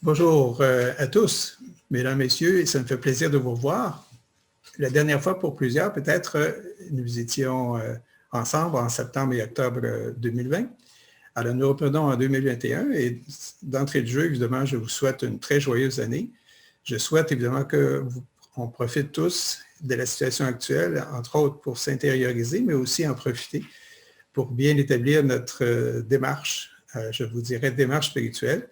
Bonjour à tous, mesdames, messieurs, ça me fait plaisir de vous revoir. La dernière fois, pour plusieurs, peut-être, nous étions ensemble en septembre et octobre 2020. Alors, nous reprenons en 2021 et d'entrée de jeu, évidemment, je vous souhaite une très joyeuse année. Je souhaite évidemment qu'on profite tous de la situation actuelle, entre autres pour s'intérioriser, mais aussi en profiter pour bien établir notre démarche, je vous dirais démarche spirituelle.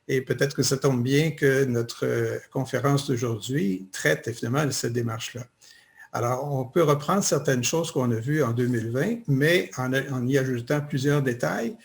Et peut-être que ça tombe bien que notre conférence d'aujourd'hui traite évidemment de cette démarche-là. Alors, on peut reprendre certaines choses qu'on a vues en 2020, mais en y ajoutant plusieurs détails.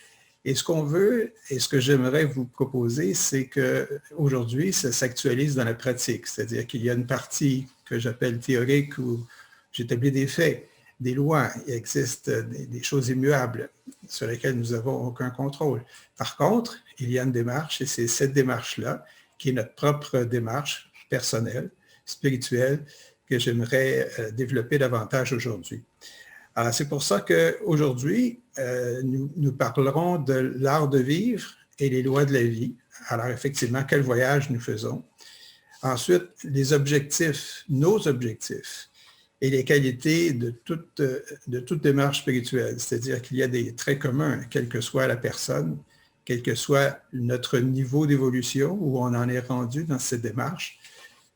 Et ce qu'on veut, et ce que j'aimerais vous proposer, c'est qu'aujourd'hui, ça s'actualise dans la pratique. C'est-à-dire qu'il y a une partie que j'appelle théorique où j'établis des faits, des lois, il existe des choses immuables sur lesquelles nous n'avons aucun contrôle. Par contre, il y a une démarche et c'est cette démarche-là qui est notre propre démarche personnelle, spirituelle, que j'aimerais développer davantage aujourd'hui. Alors, c'est pour ça qu'aujourd'hui, nous parlerons de l'art de vivre et les lois de la vie. Alors, effectivement, quel voyage nous faisons. Ensuite, les objectifs, nos objectifs et les qualités de toute démarche spirituelle. C'est-à-dire qu'il y a des traits communs, quelle que soit la personne, quel que soit notre niveau d'évolution, où on en est rendu dans cette démarche.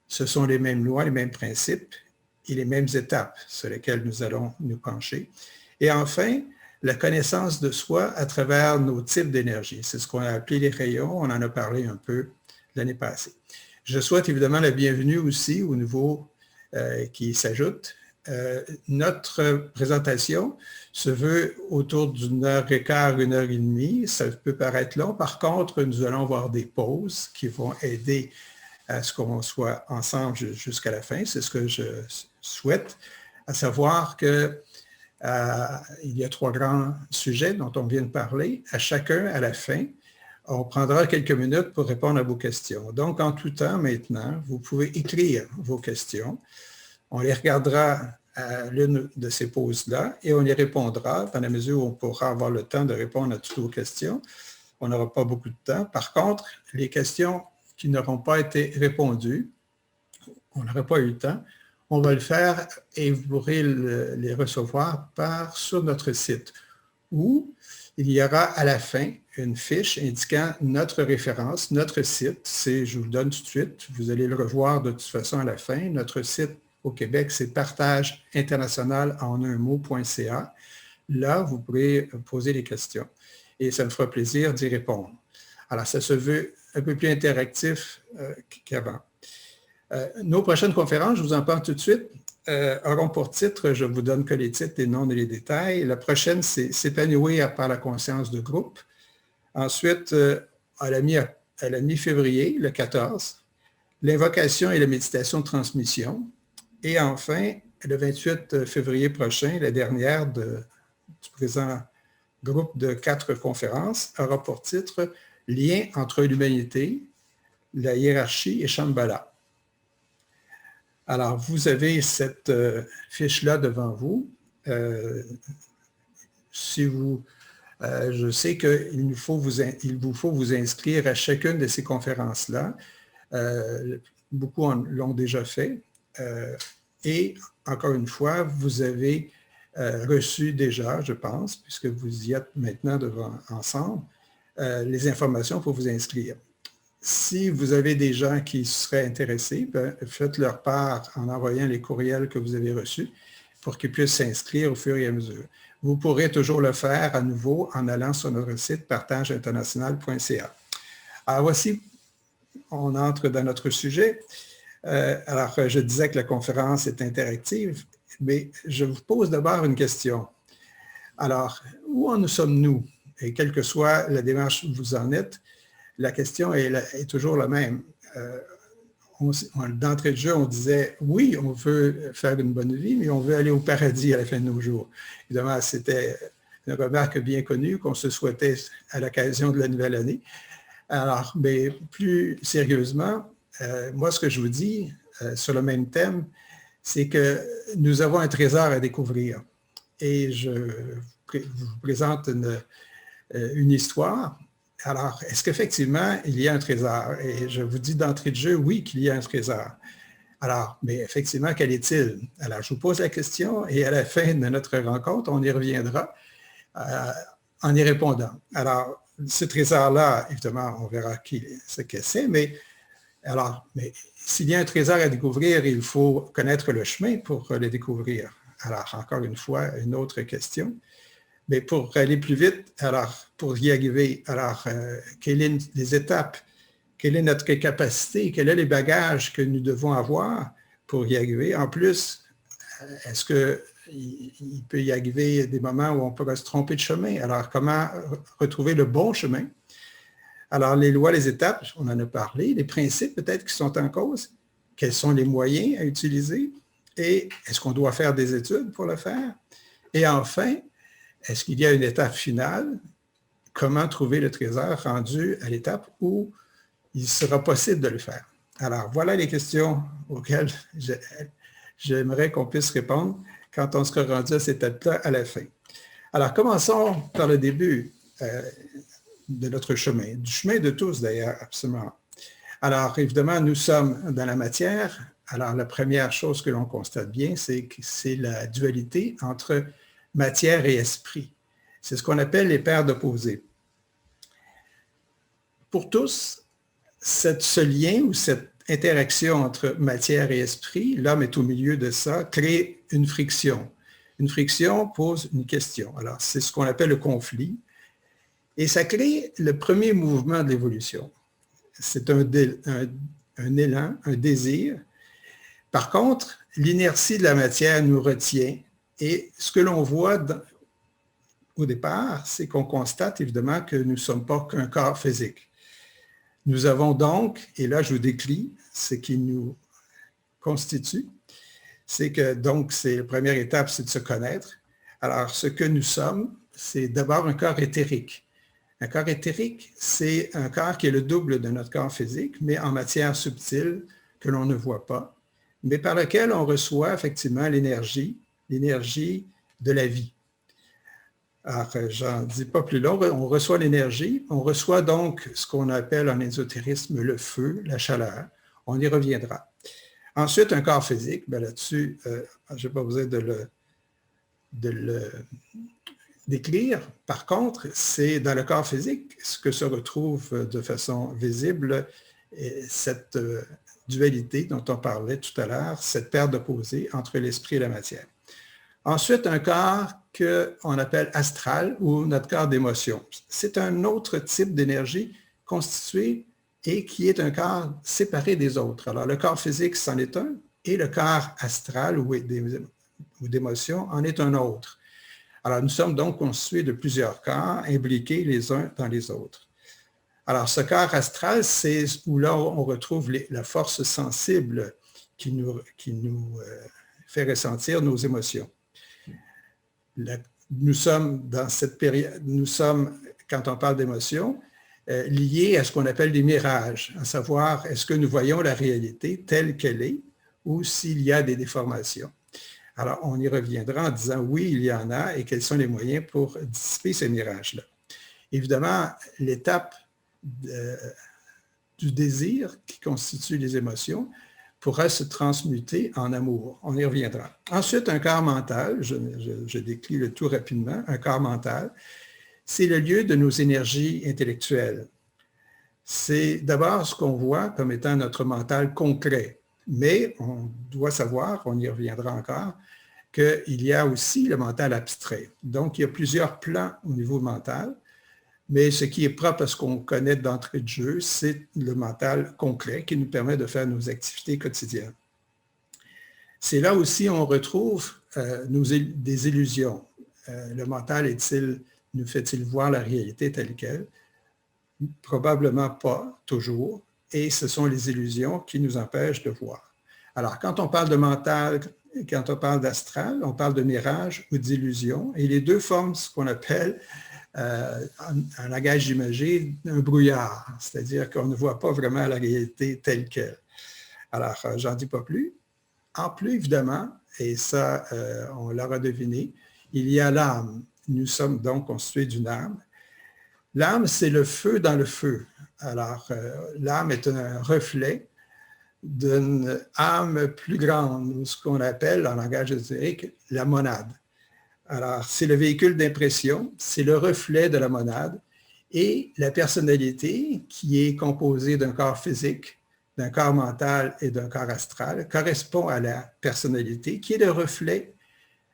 Ce sont les mêmes lois, les mêmes principes et les mêmes étapes sur lesquelles nous allons nous pencher. Et enfin, la connaissance de soi à travers nos types d'énergie. C'est ce qu'on a appelé les rayons. On en a parlé un peu l'année passée. Je souhaite évidemment la bienvenue aussi aux nouveaux qui s'ajoutent. Notre présentation se veut autour d'une heure et quart, une heure et demie. Ça peut paraître long. Par contre, nous allons avoir des pauses qui vont aider à ce qu'on soit ensemble jusqu'à la fin. C'est ce que je souhaite, à savoir qu'il y a 3 grands sujets dont on vient de parler. À chacun, à la fin, on prendra quelques minutes pour répondre à vos questions. Donc, en tout temps, maintenant, vous pouvez écrire vos questions. On les regardera à l'une de ces pauses-là et on y répondra dans la mesure où on pourra avoir le temps de répondre à toutes vos questions. On n'aura pas beaucoup de temps. Par contre, les questions qui n'auront pas été répondues, on n'aura pas eu le temps, on va le faire et vous pourrez les recevoir sur notre site où il y aura à la fin une fiche indiquant notre référence, notre site. Je vous le donne tout de suite, vous allez le revoir de toute façon à la fin. Notre site au Québec, c'est partageinternational.ca. Là, vous pourrez poser des questions et ça me fera plaisir d'y répondre. Alors, ça se veut un peu plus interactif qu'avant. Nos prochaines conférences, je vous en parle tout de suite, auront pour titre, je vous donne que les titres et non les détails. La prochaine, c'est s'épanouir par la conscience de groupe. Ensuite, à la mi-février, le 14, l'invocation et la méditation de transmission. Et enfin, le 28 février prochain, la dernière du présent groupe de 4 conférences aura pour titre « Lien entre l'humanité, la hiérarchie et Shambhala ». Alors, vous avez cette fiche-là devant vous. Je sais qu'il vous faut vous inscrire à chacune de ces conférences-là. Beaucoup l'ont déjà fait. Et encore une fois, vous avez reçu déjà, je pense, puisque vous y êtes maintenant ensemble, les informations pour vous inscrire. Si vous avez des gens qui seraient intéressés, faites leur part en envoyant les courriels que vous avez reçus pour qu'ils puissent s'inscrire au fur et à mesure. Vous pourrez toujours le faire à nouveau en allant sur notre site partageinternational.ca. Alors voici, on entre dans notre sujet. Alors, je disais que la conférence est interactive, mais je vous pose d'abord une question. Alors, où en sommes-nous? Et quelle que soit la démarche où vous en êtes, la question est toujours la même. D'entrée de jeu, on disait, oui, on veut faire une bonne vie, mais on veut aller au paradis à la fin de nos jours. Évidemment, c'était une remarque bien connue qu'on se souhaitait à l'occasion de la nouvelle année. Alors, mais plus sérieusement, moi, ce que je vous dis sur le même thème, c'est que nous avons un trésor à découvrir. Et je vous présente une histoire Alors, est-ce qu'effectivement, il y a un trésor? Et je vous dis d'entrée de jeu, oui, qu'il y a un trésor. Alors, mais effectivement, quel est-il? Alors, je vous pose la question et à la fin de notre rencontre, on y reviendra en y répondant. Alors, ce trésor-là, évidemment, on verra ce que c'est, mais s'il y a un trésor à découvrir, il faut connaître le chemin pour le découvrir. Alors, encore une fois, une autre question. Mais pour aller plus vite, alors, pour y arriver, alors, quelles sont les étapes? Quelle est notre capacité? Quels sont les bagages que nous devons avoir pour y arriver? En plus, est-ce qu'il peut y arriver des moments où on pourra se tromper de chemin? Alors, comment retrouver le bon chemin? Alors, les lois, les étapes, on en a parlé, les principes peut-être qui sont en cause, quels sont les moyens à utiliser et est-ce qu'on doit faire des études pour le faire? Et enfin, est-ce qu'il y a une étape finale? Comment trouver le trésor rendu à l'étape où il sera possible de le faire? Alors, voilà les questions auxquelles j'aimerais qu'on puisse répondre quand on sera rendu à cette étape-là à la fin. Alors, commençons par le début de notre chemin, du chemin de tous d'ailleurs, absolument. Alors, évidemment, nous sommes dans la matière. Alors, la première chose que l'on constate bien, c'est que c'est la dualité entre matière et esprit. C'est ce qu'on appelle les paires d'opposés. Pour tous, ce lien ou cette interaction entre matière et esprit, l'homme est au milieu de ça, crée une friction. Une friction pose une question. Alors, c'est ce qu'on appelle le conflit. Et ça crée le premier mouvement de l'évolution. C'est un élan, un désir. Par contre, l'inertie de la matière nous retient. Et ce que l'on voit au départ, c'est qu'on constate évidemment que nous ne sommes pas qu'un corps physique. Nous avons donc, et là je vous décris ce qui nous constitue, c'est que donc c'est la première étape, c'est de se connaître. Alors ce que nous sommes, c'est d'abord un corps éthérique. Un corps éthérique, c'est un corps qui est le double de notre corps physique, mais en matière subtile que l'on ne voit pas, mais par lequel on reçoit effectivement l'énergie de la vie. Alors, j'en dis pas plus long, on reçoit l'énergie, on reçoit donc ce qu'on appelle en ésotérisme le feu, la chaleur. On y reviendra. Ensuite, un corps physique, bien là-dessus, je n'ai pas besoin de le décrire. Par contre, c'est dans le corps physique ce que se retrouve de façon visible cette dualité dont on parlait tout à l'heure, cette paire d'opposés entre l'esprit et la matière. Ensuite, un corps qu'on appelle astral ou notre corps d'émotion. C'est un autre type d'énergie constitué et qui est un corps séparé des autres. Alors, le corps physique, c'en est un, et le corps astral ou d'émotion en est un autre. Alors, nous sommes donc constitués de plusieurs corps imbriqués les uns dans les autres. Alors, ce corps astral, c'est où là, on retrouve la force sensible qui nous fait ressentir nos émotions. Nous sommes dans cette période, quand on parle d'émotions, liés à ce qu'on appelle des mirages, à savoir est-ce que nous voyons la réalité telle qu'elle est ou s'il y a des déformations. Alors, on y reviendra en disant oui, il y en a et quels sont les moyens pour dissiper ces mirages-là. Évidemment, l'étape du désir qui constitue les émotions pourra se transmuter en amour. On y reviendra. Ensuite, un corps mental, je décris le tout rapidement, un corps mental, c'est le lieu de nos énergies intellectuelles. C'est d'abord ce qu'on voit comme étant notre mental concret, mais on doit savoir, on y reviendra encore, qu'il y a aussi le mental abstrait. Donc, il y a plusieurs plans au niveau mental, mais ce qui est propre à ce qu'on connaît d'entrée de jeu, c'est le mental concret qui nous permet de faire nos activités quotidiennes. C'est là aussi on retrouve des illusions. Le mental nous fait-il voir la réalité telle qu'elle? Probablement pas, toujours. Et ce sont les illusions qui nous empêchent de voir. Alors, quand on parle de mental, quand on parle d'astral, on parle de mirage ou d'illusion. Et les deux forment ce qu'on appelle en langage imagé, un brouillard, c'est-à-dire qu'on ne voit pas vraiment la réalité telle qu'elle. Alors, j'en dis pas plus. En plus, évidemment, et ça, on l'aura deviné, il y a l'âme. Nous sommes donc constitués d'une âme. L'âme, c'est le feu dans le feu. Alors, l'âme est un reflet d'une âme plus grande, ou ce qu'on appelle en langage ésotérique la monade. Alors, c'est le véhicule d'impression, c'est le reflet de la monade, et la personnalité, qui est composée d'un corps physique, d'un corps mental et d'un corps astral, correspond à la personnalité, qui est le reflet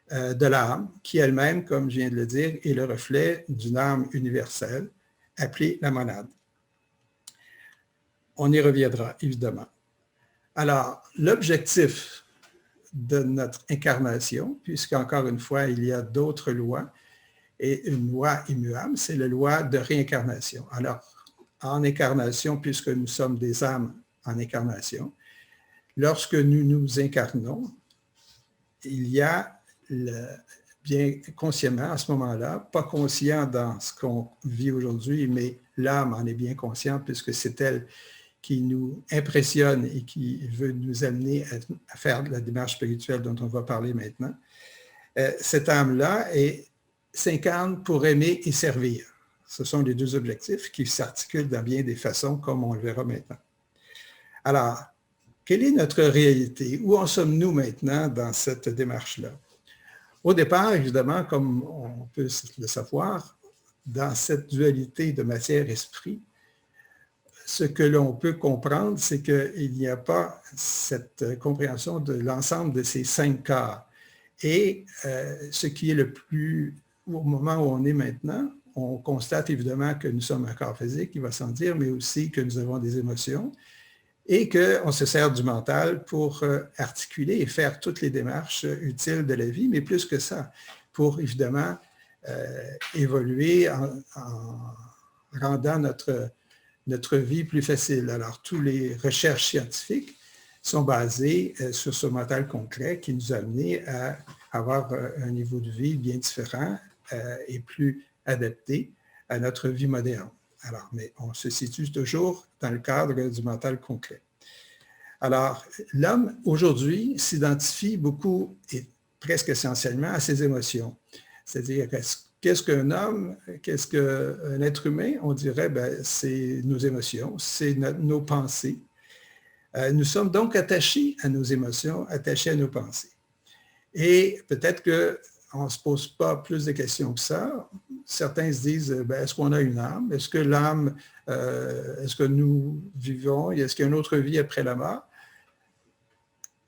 de l'âme, qui elle-même, comme je viens de le dire, est le reflet d'une âme universelle, appelée la monade. On y reviendra, évidemment. Alors, l'objectif de notre incarnation, puisqu'encore une fois, il y a d'autres lois, et une loi immuable, c'est la loi de réincarnation. Alors, en incarnation, puisque nous sommes des âmes en incarnation, lorsque nous nous incarnons, il y a, bien consciemment à ce moment-là, pas conscient dans ce qu'on vit aujourd'hui, mais l'âme en est bien consciente puisque c'est elle qui nous impressionne et qui veut nous amener à faire la démarche spirituelle dont on va parler maintenant. Cette âme-là s'incarne pour aimer et servir. Ce sont les deux objectifs qui s'articulent dans bien des façons, comme on le verra maintenant. Alors, quelle est notre réalité? Où en sommes-nous maintenant dans cette démarche-là? Au départ, évidemment, comme on peut le savoir, dans cette dualité de matière-esprit, ce que l'on peut comprendre, c'est qu'il n'y a pas cette compréhension de l'ensemble de ces 5 corps. Et ce qui est le plus, au moment où on est maintenant, on constate évidemment que nous sommes un corps physique, il va sans dire, mais aussi que nous avons des émotions et qu'on se sert du mental pour articuler et faire toutes les démarches utiles de la vie, mais plus que ça, pour évidemment évoluer en rendant notre vie plus facile. Alors, toutes les recherches scientifiques sont basées sur ce mental concret qui nous a amené à avoir un niveau de vie bien différent et plus adapté à notre vie moderne. Alors, mais on se situe toujours dans le cadre du mental concret. Alors, l'homme, aujourd'hui, s'identifie beaucoup et presque essentiellement à ses émotions. C'est-à-dire, qu'est-ce qu'un homme, qu'est-ce qu'un être humain? On dirait, c'est nos émotions, c'est nos pensées. Nous sommes donc attachés à nos émotions, attachés à nos pensées. Et peut-être qu'on ne se pose pas plus de questions que ça. Certains se disent, est-ce qu'on a une âme? Est-ce que l'âme, est-ce que nous vivons? Est-ce qu'il y a une autre vie après la mort?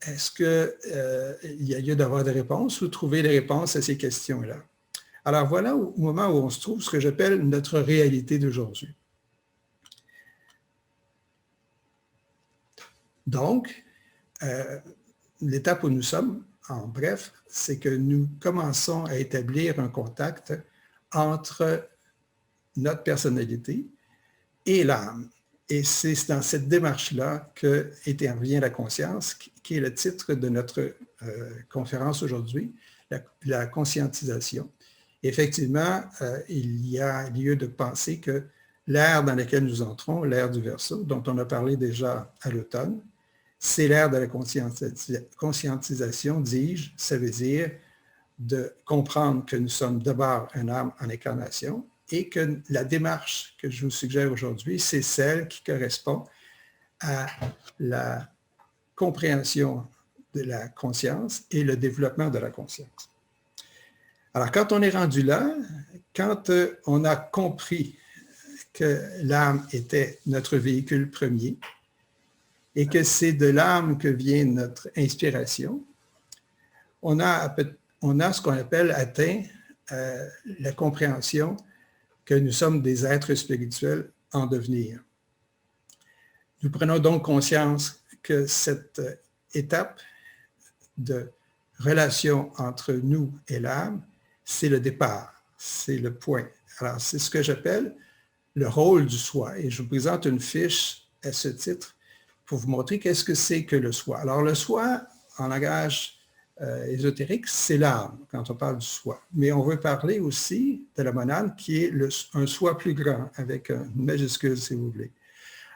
Est-ce qu'il y a lieu d'avoir des réponses ou trouver les réponses à ces questions-là? Alors voilà au moment où on se trouve ce que j'appelle notre réalité d'aujourd'hui. Donc, l'étape où nous sommes, en bref, c'est que nous commençons à établir un contact entre notre personnalité et l'âme. Et c'est dans cette démarche-là qu'intervient la conscience, qui est le titre de notre conférence aujourd'hui, la conscientisation. Effectivement, il y a lieu de penser que l'ère dans laquelle nous entrons, l'ère du Verseau, dont on a parlé déjà à l'automne, c'est l'ère de la conscientisation, dis-je, ça veut dire de comprendre que nous sommes d'abord une âme en incarnation et que la démarche que je vous suggère aujourd'hui, c'est celle qui correspond à la compréhension de la conscience et le développement de la conscience. Alors, quand on est rendu là, quand on a compris que l'âme était notre véhicule premier et que c'est de l'âme que vient notre inspiration, on a ce qu'on appelle atteint la compréhension que nous sommes des êtres spirituels en devenir. Nous prenons donc conscience que cette étape de relation entre nous et l'âme, c'est le départ, c'est le point. Alors, c'est ce que j'appelle le rôle du soi. Et je vous présente une fiche à ce titre pour vous montrer qu'est-ce que c'est que le soi. Alors, le soi, en langage ésotérique, c'est l'âme, quand on parle du soi. Mais on veut parler aussi de la monade, qui est un soi plus grand, avec une majuscule, si vous voulez.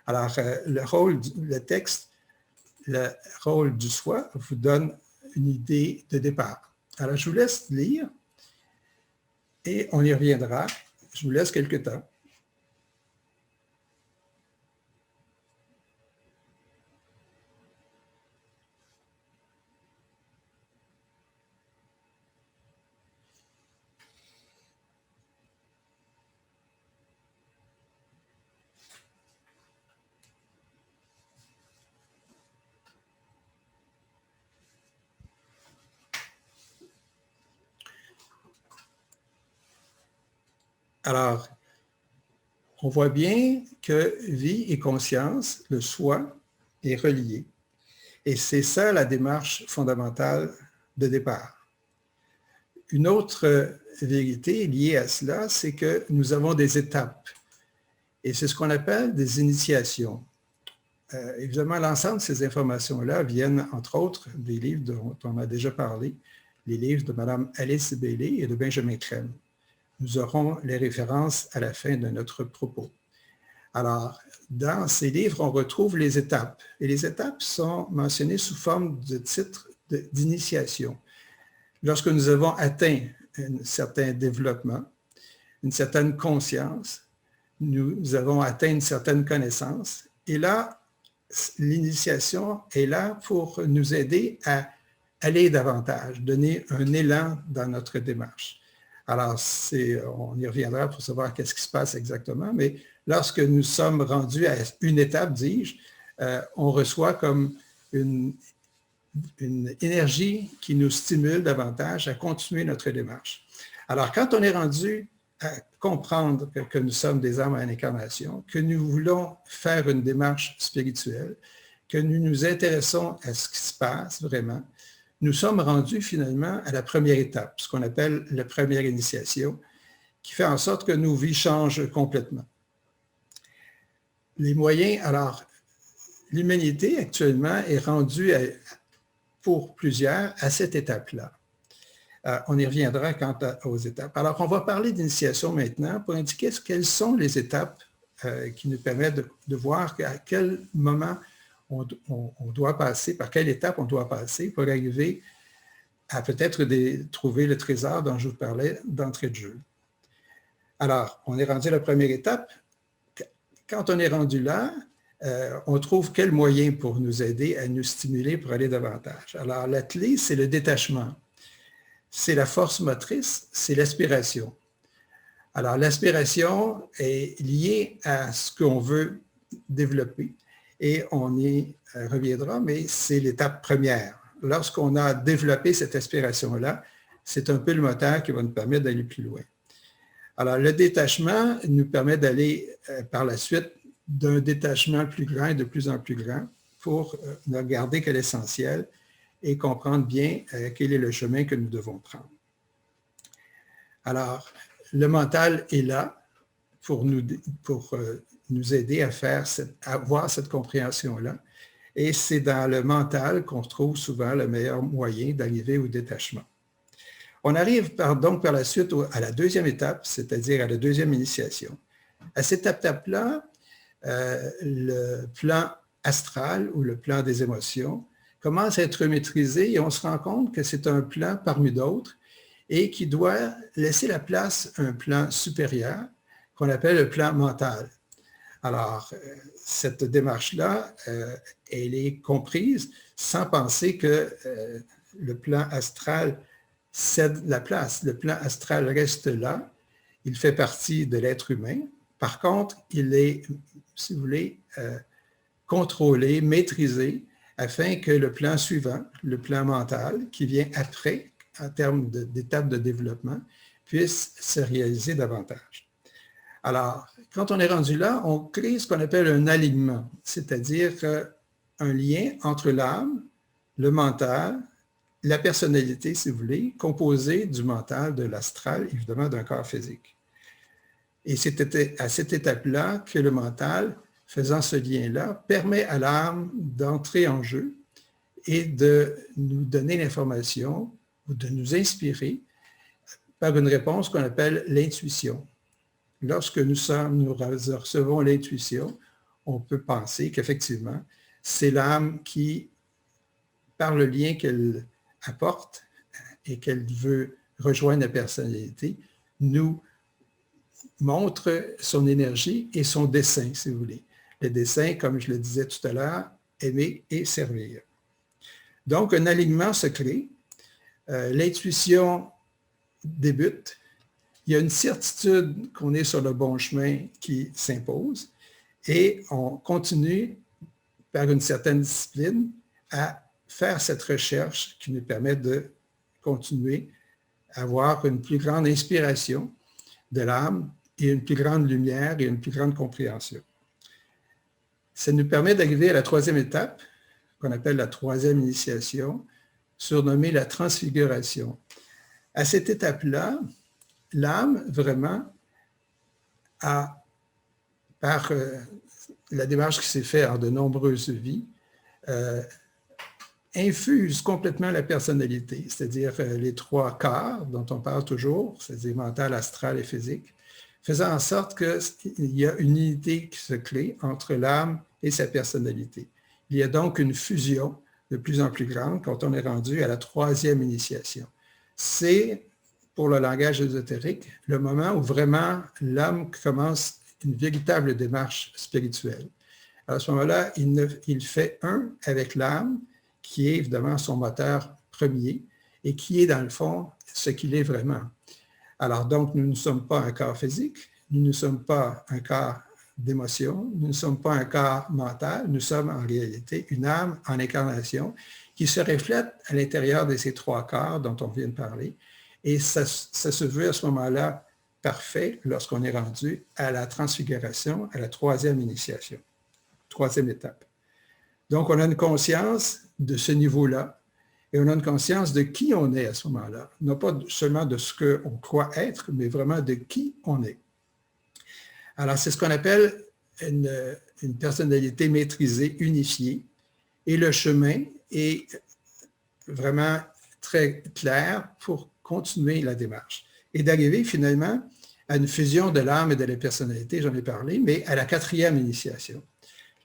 Alors, le texte, le rôle du soi, vous donne une idée de départ. Alors, je vous laisse lire et on y reviendra. Je vous laisse quelque temps. Alors, on voit bien que vie et conscience, le soi, est relié. Et c'est ça la démarche fondamentale de départ. Une autre vérité liée à cela, c'est que nous avons des étapes. Et c'est ce qu'on appelle des initiations. Évidemment, l'ensemble de ces informations-là viennent, entre autres, des livres dont on a déjà parlé, les livres de Mme Alice Bailey et de Benjamin Crème. Nous aurons les références à la fin de notre propos. Alors, dans ces livres, on retrouve les étapes. Et les étapes sont mentionnées sous forme de titres d'initiation. Lorsque nous avons atteint un certain développement, une certaine conscience, nous avons atteint une certaine connaissance. Et là, l'initiation est là pour nous aider à aller davantage, donner un élan dans notre démarche. Alors, on y reviendra pour savoir qu'est-ce qui se passe exactement, mais lorsque nous sommes rendus à une étape, dis-je, on reçoit comme une énergie qui nous stimule davantage à continuer notre démarche. Alors, quand on est rendu à comprendre que nous sommes des âmes en incarnation, que nous voulons faire une démarche spirituelle, que nous nous intéressons à ce qui se passe vraiment, nous sommes rendus finalement à la première étape, ce qu'on appelle la première initiation, qui fait en sorte que nos vies changent complètement. Les moyens, alors, l'humanité actuellement est rendue pour plusieurs à cette étape-là. On y reviendra quant aux étapes. Alors, on va parler d'initiation maintenant pour indiquer quelles sont les étapes qui nous permettent de voir à quel moment on doit passer, par quelle étape on doit passer pour arriver à peut-être trouver le trésor dont je vous parlais d'entrée de jeu. Alors, on est rendu à la première étape. Quand on est rendu là, on trouve quel moyen pour nous aider à nous stimuler pour aller davantage. Alors, la clé, c'est le détachement. C'est la force motrice, c'est l'aspiration. Alors, l'aspiration est liée à ce qu'on veut développer et on y reviendra, mais c'est l'étape première. Lorsqu'on a développé cette aspiration-là, c'est un peu le moteur qui va nous permettre d'aller plus loin. Alors, le détachement nous permet d'aller par la suite d'un détachement plus grand et de plus en plus grand pour ne regarder que l'essentiel et comprendre bien quel est le chemin que nous devons prendre. Alors, le mental est là pour nous aider à avoir cette compréhension-là. Et c'est dans le mental qu'on trouve souvent le meilleur moyen d'arriver au détachement. On arrive donc par la suite à la deuxième étape, c'est-à-dire à la deuxième initiation. À cette étape-là, le plan astral ou le plan des émotions commence à être maîtrisé et on se rend compte que c'est un plan parmi d'autres et qui doit laisser la place à un plan supérieur qu'on appelle le plan mental. Alors, cette démarche-là, elle est comprise sans penser que le plan astral cède la place. Le plan astral reste là, il fait partie de l'être humain. Par contre, il est, si vous voulez, contrôlé, maîtrisé, afin que le plan suivant, le plan mental, qui vient après, en termes d'étapes de développement, puisse se réaliser davantage. Alors, quand on est rendu là, on crée ce qu'on appelle un alignement, c'est-à-dire un lien entre l'âme, le mental, la personnalité, si vous voulez, composée du mental, de l'astral, évidemment d'un corps physique. Et c'est à cette étape-là que le mental, faisant ce lien-là, permet à l'âme d'entrer en jeu et de nous donner l'information ou de nous inspirer par une réponse qu'on appelle l'intuition. Lorsque nous recevons l'intuition, on peut penser qu'effectivement, c'est l'âme qui, par le lien qu'elle apporte et qu'elle veut rejoindre la personnalité, nous montre son énergie et son dessein, si vous voulez. Le dessein, comme je le disais tout à l'heure, aimer et servir. Donc, un alignement se crée, l'intuition débute, il y a une certitude qu'on est sur le bon chemin qui s'impose et on continue par une certaine discipline à faire cette recherche qui nous permet de continuer à avoir une plus grande inspiration de l'âme et une plus grande lumière et une plus grande compréhension. Ça nous permet d'arriver à la troisième étape, qu'on appelle la troisième initiation, surnommée la transfiguration. À cette étape-là, l'âme, vraiment, a, par la démarche qui s'est faite en de nombreuses vies, infuse complètement la personnalité, c'est-à-dire les trois corps dont on parle toujours, c'est-à-dire mental, astral et physique, faisant en sorte qu'il y a une unité qui se crée entre l'âme et sa personnalité. Il y a donc une fusion de plus en plus grande quand on est rendu à la troisième initiation. C'est, pour le langage ésotérique, le moment où vraiment l'âme commence une véritable démarche spirituelle. À ce moment-là, il fait un avec l'âme, qui est évidemment son moteur premier et qui est dans le fond ce qu'il est vraiment. Alors donc, nous ne sommes pas un corps physique, nous ne sommes pas un corps d'émotion, nous ne sommes pas un corps mental, nous sommes en réalité une âme en incarnation qui se reflète à l'intérieur de ces trois corps dont on vient de parler. Et ça se veut à ce moment-là parfait lorsqu'on est rendu à la transfiguration, à la troisième initiation, troisième étape. Donc, on a une conscience de ce niveau-là et on a une conscience de qui on est à ce moment-là. Non pas seulement de ce qu'on croit être, mais vraiment de qui on est. Alors, c'est ce qu'on appelle une personnalité maîtrisée, unifiée, et le chemin est vraiment très clair pour continuer la démarche et d'arriver finalement à une fusion de l'âme et de la personnalité, j'en ai parlé, mais à la quatrième initiation.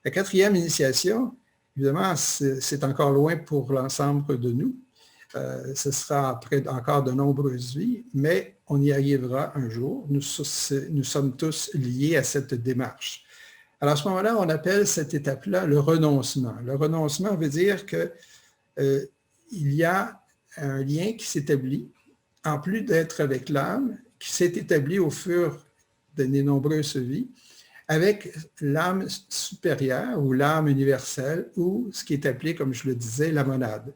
La quatrième initiation, évidemment, c'est encore loin pour l'ensemble de nous. Ce sera après encore de nombreuses vies, mais on y arrivera un jour. Nous sommes tous liés à cette démarche. Alors à ce moment-là, on appelle cette étape-là le renoncement. Le renoncement veut dire qu'il y a un lien qui s'établit, en plus d'être avec l'âme, qui s'est établi au fur de nombreuses vies, avec l'âme supérieure ou l'âme universelle ou ce qui est appelé, comme je le disais, la monade.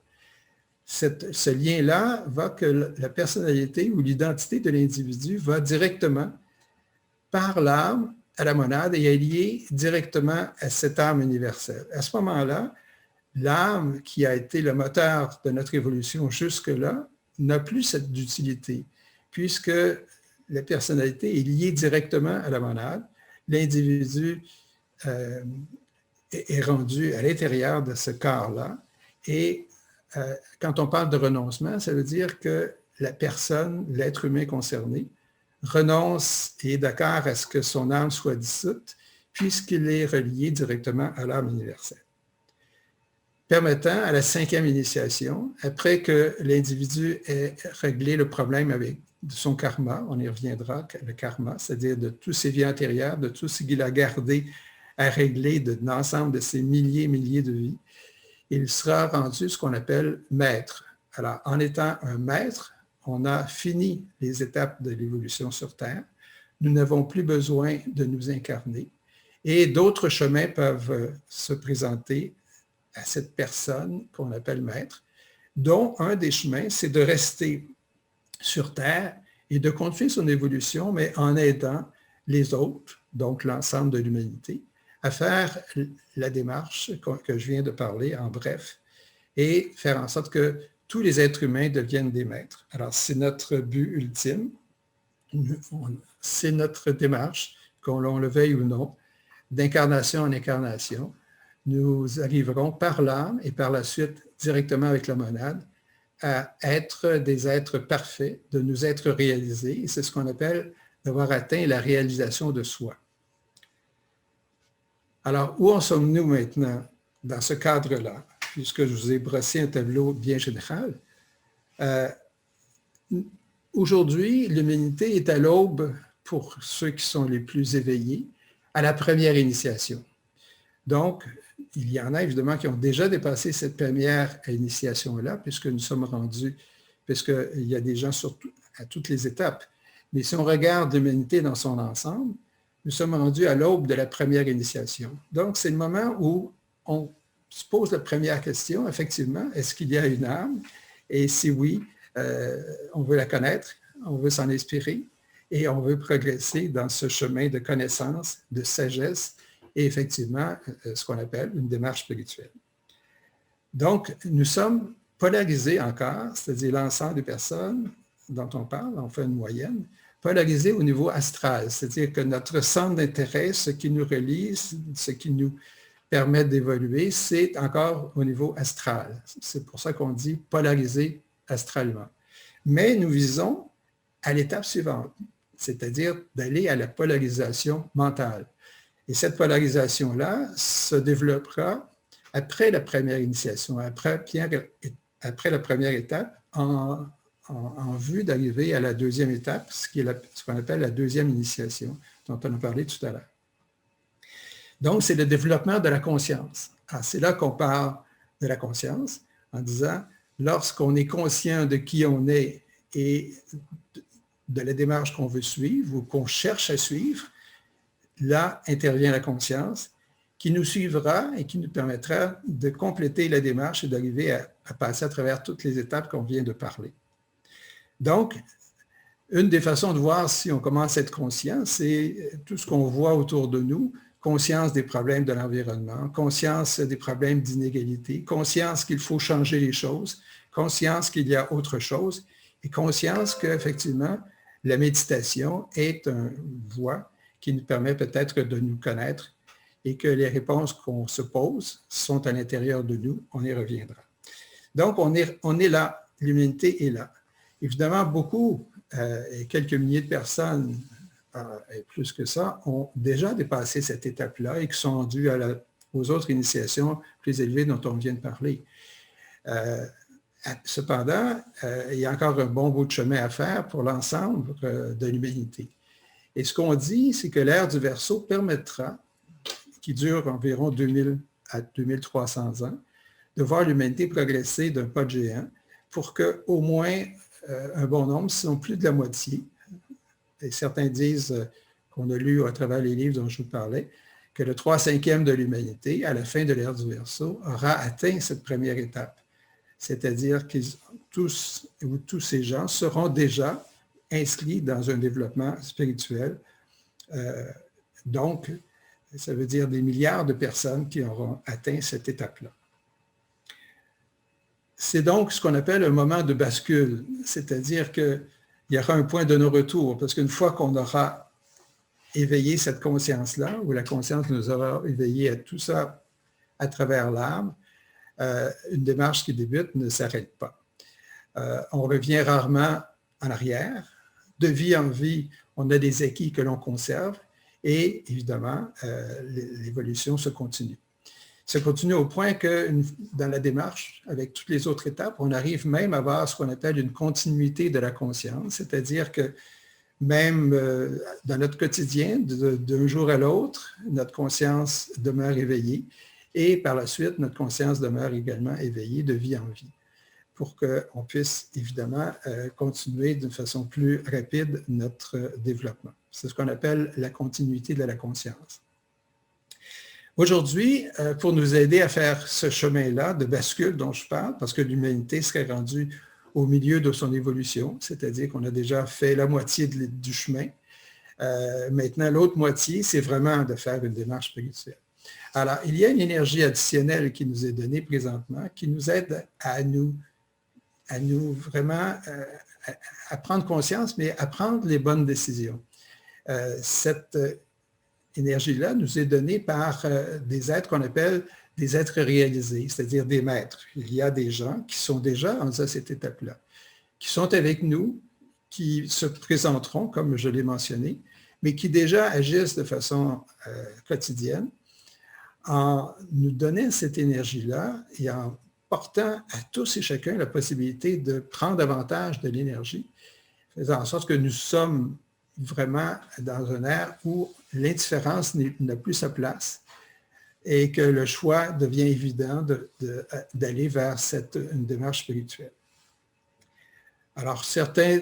Ce lien-là va que la personnalité ou l'identité de l'individu va directement par l'âme à la monade et est liée directement à cette âme universelle. À ce moment-là, l'âme qui a été le moteur de notre évolution jusque-là n'a plus cette utilité puisque la personnalité est liée directement à la monade. L'individu est rendu à l'intérieur de ce corps-là. Et quand on parle de renoncement, ça veut dire que la personne, l'être humain concerné, renonce et est d'accord à ce que son âme soit dissoute, puisqu'il est relié directement à l'âme universelle. Permettant à la cinquième initiation, après que l'individu ait réglé le problème avec de son karma, on y reviendra, le karma, c'est-à-dire de tous ses vies antérieures, de tout ce qu'il a gardé à régler de l'ensemble de ses milliers de vies, il sera rendu ce qu'on appelle maître. Alors, en étant un maître, on a fini les étapes de l'évolution sur Terre. Nous n'avons plus besoin de nous incarner et d'autres chemins peuvent se présenter à cette personne qu'on appelle maître, dont un des chemins, c'est de rester sur Terre et de continuer son évolution, mais en aidant les autres, donc l'ensemble de l'humanité, à faire la démarche que je viens de parler en bref et faire en sorte que tous les êtres humains deviennent des maîtres. Alors, c'est notre but ultime, c'est notre démarche, qu'on le veuille ou non, d'incarnation en incarnation. Nous arriverons par l'âme et par la suite directement avec la monade à être des êtres parfaits, de nous être réalisés. Et c'est ce qu'on appelle d'avoir atteint la réalisation de soi. Alors, où en sommes-nous maintenant dans ce cadre-là? Puisque je vous ai brossé un tableau bien général. Aujourd'hui, l'humanité est à l'aube, pour ceux qui sont les plus éveillés, à la première initiation. Donc, il y en a évidemment qui ont déjà dépassé cette première initiation-là, puisque nous sommes rendus, puisqu'il y a des gens à toutes les étapes. Mais si on regarde l'humanité dans son ensemble, nous sommes rendus à l'aube de la première initiation. Donc, c'est le moment où on se pose la première question, effectivement, est-ce qu'il y a une âme? Et si oui, on veut la connaître, on veut s'en inspirer. et on veut progresser dans ce chemin de connaissance, de sagesse et effectivement ce qu'on appelle une démarche spirituelle. Donc, nous sommes polarisés encore, c'est-à-dire l'ensemble des personnes dont on parle, on fait une moyenne, polarisés au niveau astral, c'est-à-dire que notre centre d'intérêt, ce qui nous relie, ce qui nous permet d'évoluer, c'est encore au niveau astral. C'est pour ça qu'on dit polarisé astralement. Mais nous visons à l'étape suivante, c'est-à-dire d'aller à la polarisation mentale. Et cette polarisation-là se développera après la première initiation, après la première étape, en vue d'arriver à la deuxième étape, ce qu'on appelle la deuxième initiation, dont on a parlé tout à l'heure. Donc, c'est le développement de la conscience. C'est là qu'on parle de la conscience, en disant, lorsqu'on est conscient de qui on est et de la démarche qu'on veut suivre ou qu'on cherche à suivre, là intervient la conscience qui nous suivra et qui nous permettra de compléter la démarche et d'arriver à passer à travers toutes les étapes qu'on vient de parler. Donc, une des façons de voir si on commence à être conscient, c'est tout ce qu'on voit autour de nous, conscience des problèmes de l'environnement, conscience des problèmes d'inégalité, conscience qu'il faut changer les choses, conscience qu'il y a autre chose et conscience qu'effectivement, la méditation est une voie qui nous permet peut-être de nous connaître et que les réponses qu'on se pose sont à l'intérieur de nous, on y reviendra. Donc, on est là, l'humanité est là. Évidemment, beaucoup, et quelques milliers de personnes, et plus que ça, ont déjà dépassé cette étape-là et qui sont rendues aux autres initiations plus élevées dont on vient de parler. Cependant, il y a encore un bon bout de chemin à faire pour l'ensemble de l'humanité. Et ce qu'on dit, c'est que l'ère du Verseau permettra, qui dure environ 2000 à 2300 ans, de voir l'humanité progresser d'un pas de géant pour qu'au moins un bon nombre, sinon plus de la moitié, et certains disent qu'on a lu à travers les livres dont je vous parlais, que le 3/5 de l'humanité, à la fin de l'ère du Verseau, aura atteint cette première étape. C'est-à-dire que tous ces gens seront déjà inscrits dans un développement spirituel. Donc, ça veut dire des milliards de personnes qui auront atteint cette étape-là. C'est donc ce qu'on appelle un moment de bascule, c'est-à-dire qu'il y aura un point de non-retour, parce qu'une fois qu'on aura éveillé cette conscience-là, ou la conscience nous aura éveillé à tout ça à travers l'âme, une démarche qui débute ne s'arrête pas. On revient rarement en arrière. De vie en vie, on a des acquis que l'on conserve et évidemment, l'évolution se continue. Se continue au point que dans la démarche, avec toutes les autres étapes, on arrive même à avoir ce qu'on appelle une continuité de la conscience, c'est-à-dire que même dans notre quotidien, d'un jour à l'autre, notre conscience demeure éveillée et par la suite, notre conscience demeure également éveillée de vie en vie pour qu'on puisse évidemment continuer d'une façon plus rapide notre développement. C'est ce qu'on appelle la continuité de la conscience. Aujourd'hui, pour nous aider à faire ce chemin-là de bascule dont je parle, parce que l'humanité serait rendue au milieu de son évolution, c'est-à-dire qu'on a déjà fait la moitié du chemin. Maintenant, l'autre moitié, c'est vraiment de faire une démarche spirituelle. Alors, il y a une énergie additionnelle qui nous est donnée présentement, qui nous aide à nous vraiment à prendre conscience, mais à prendre les bonnes décisions. Cette énergie-là nous est donnée par des êtres qu'on appelle des êtres réalisés, c'est-à-dire des maîtres. Il y a des gens qui sont déjà rendus à cette étape-là, qui sont avec nous, qui se présenteront, comme je l'ai mentionné, mais qui déjà agissent de façon quotidienne en nous donnant cette énergie-là et en portant à tous et chacun la possibilité de prendre davantage de l'énergie, faisant en sorte que nous sommes vraiment dans un ère où l'indifférence n'a plus sa place et que le choix devient évident d'aller vers une démarche spirituelle. Alors, certains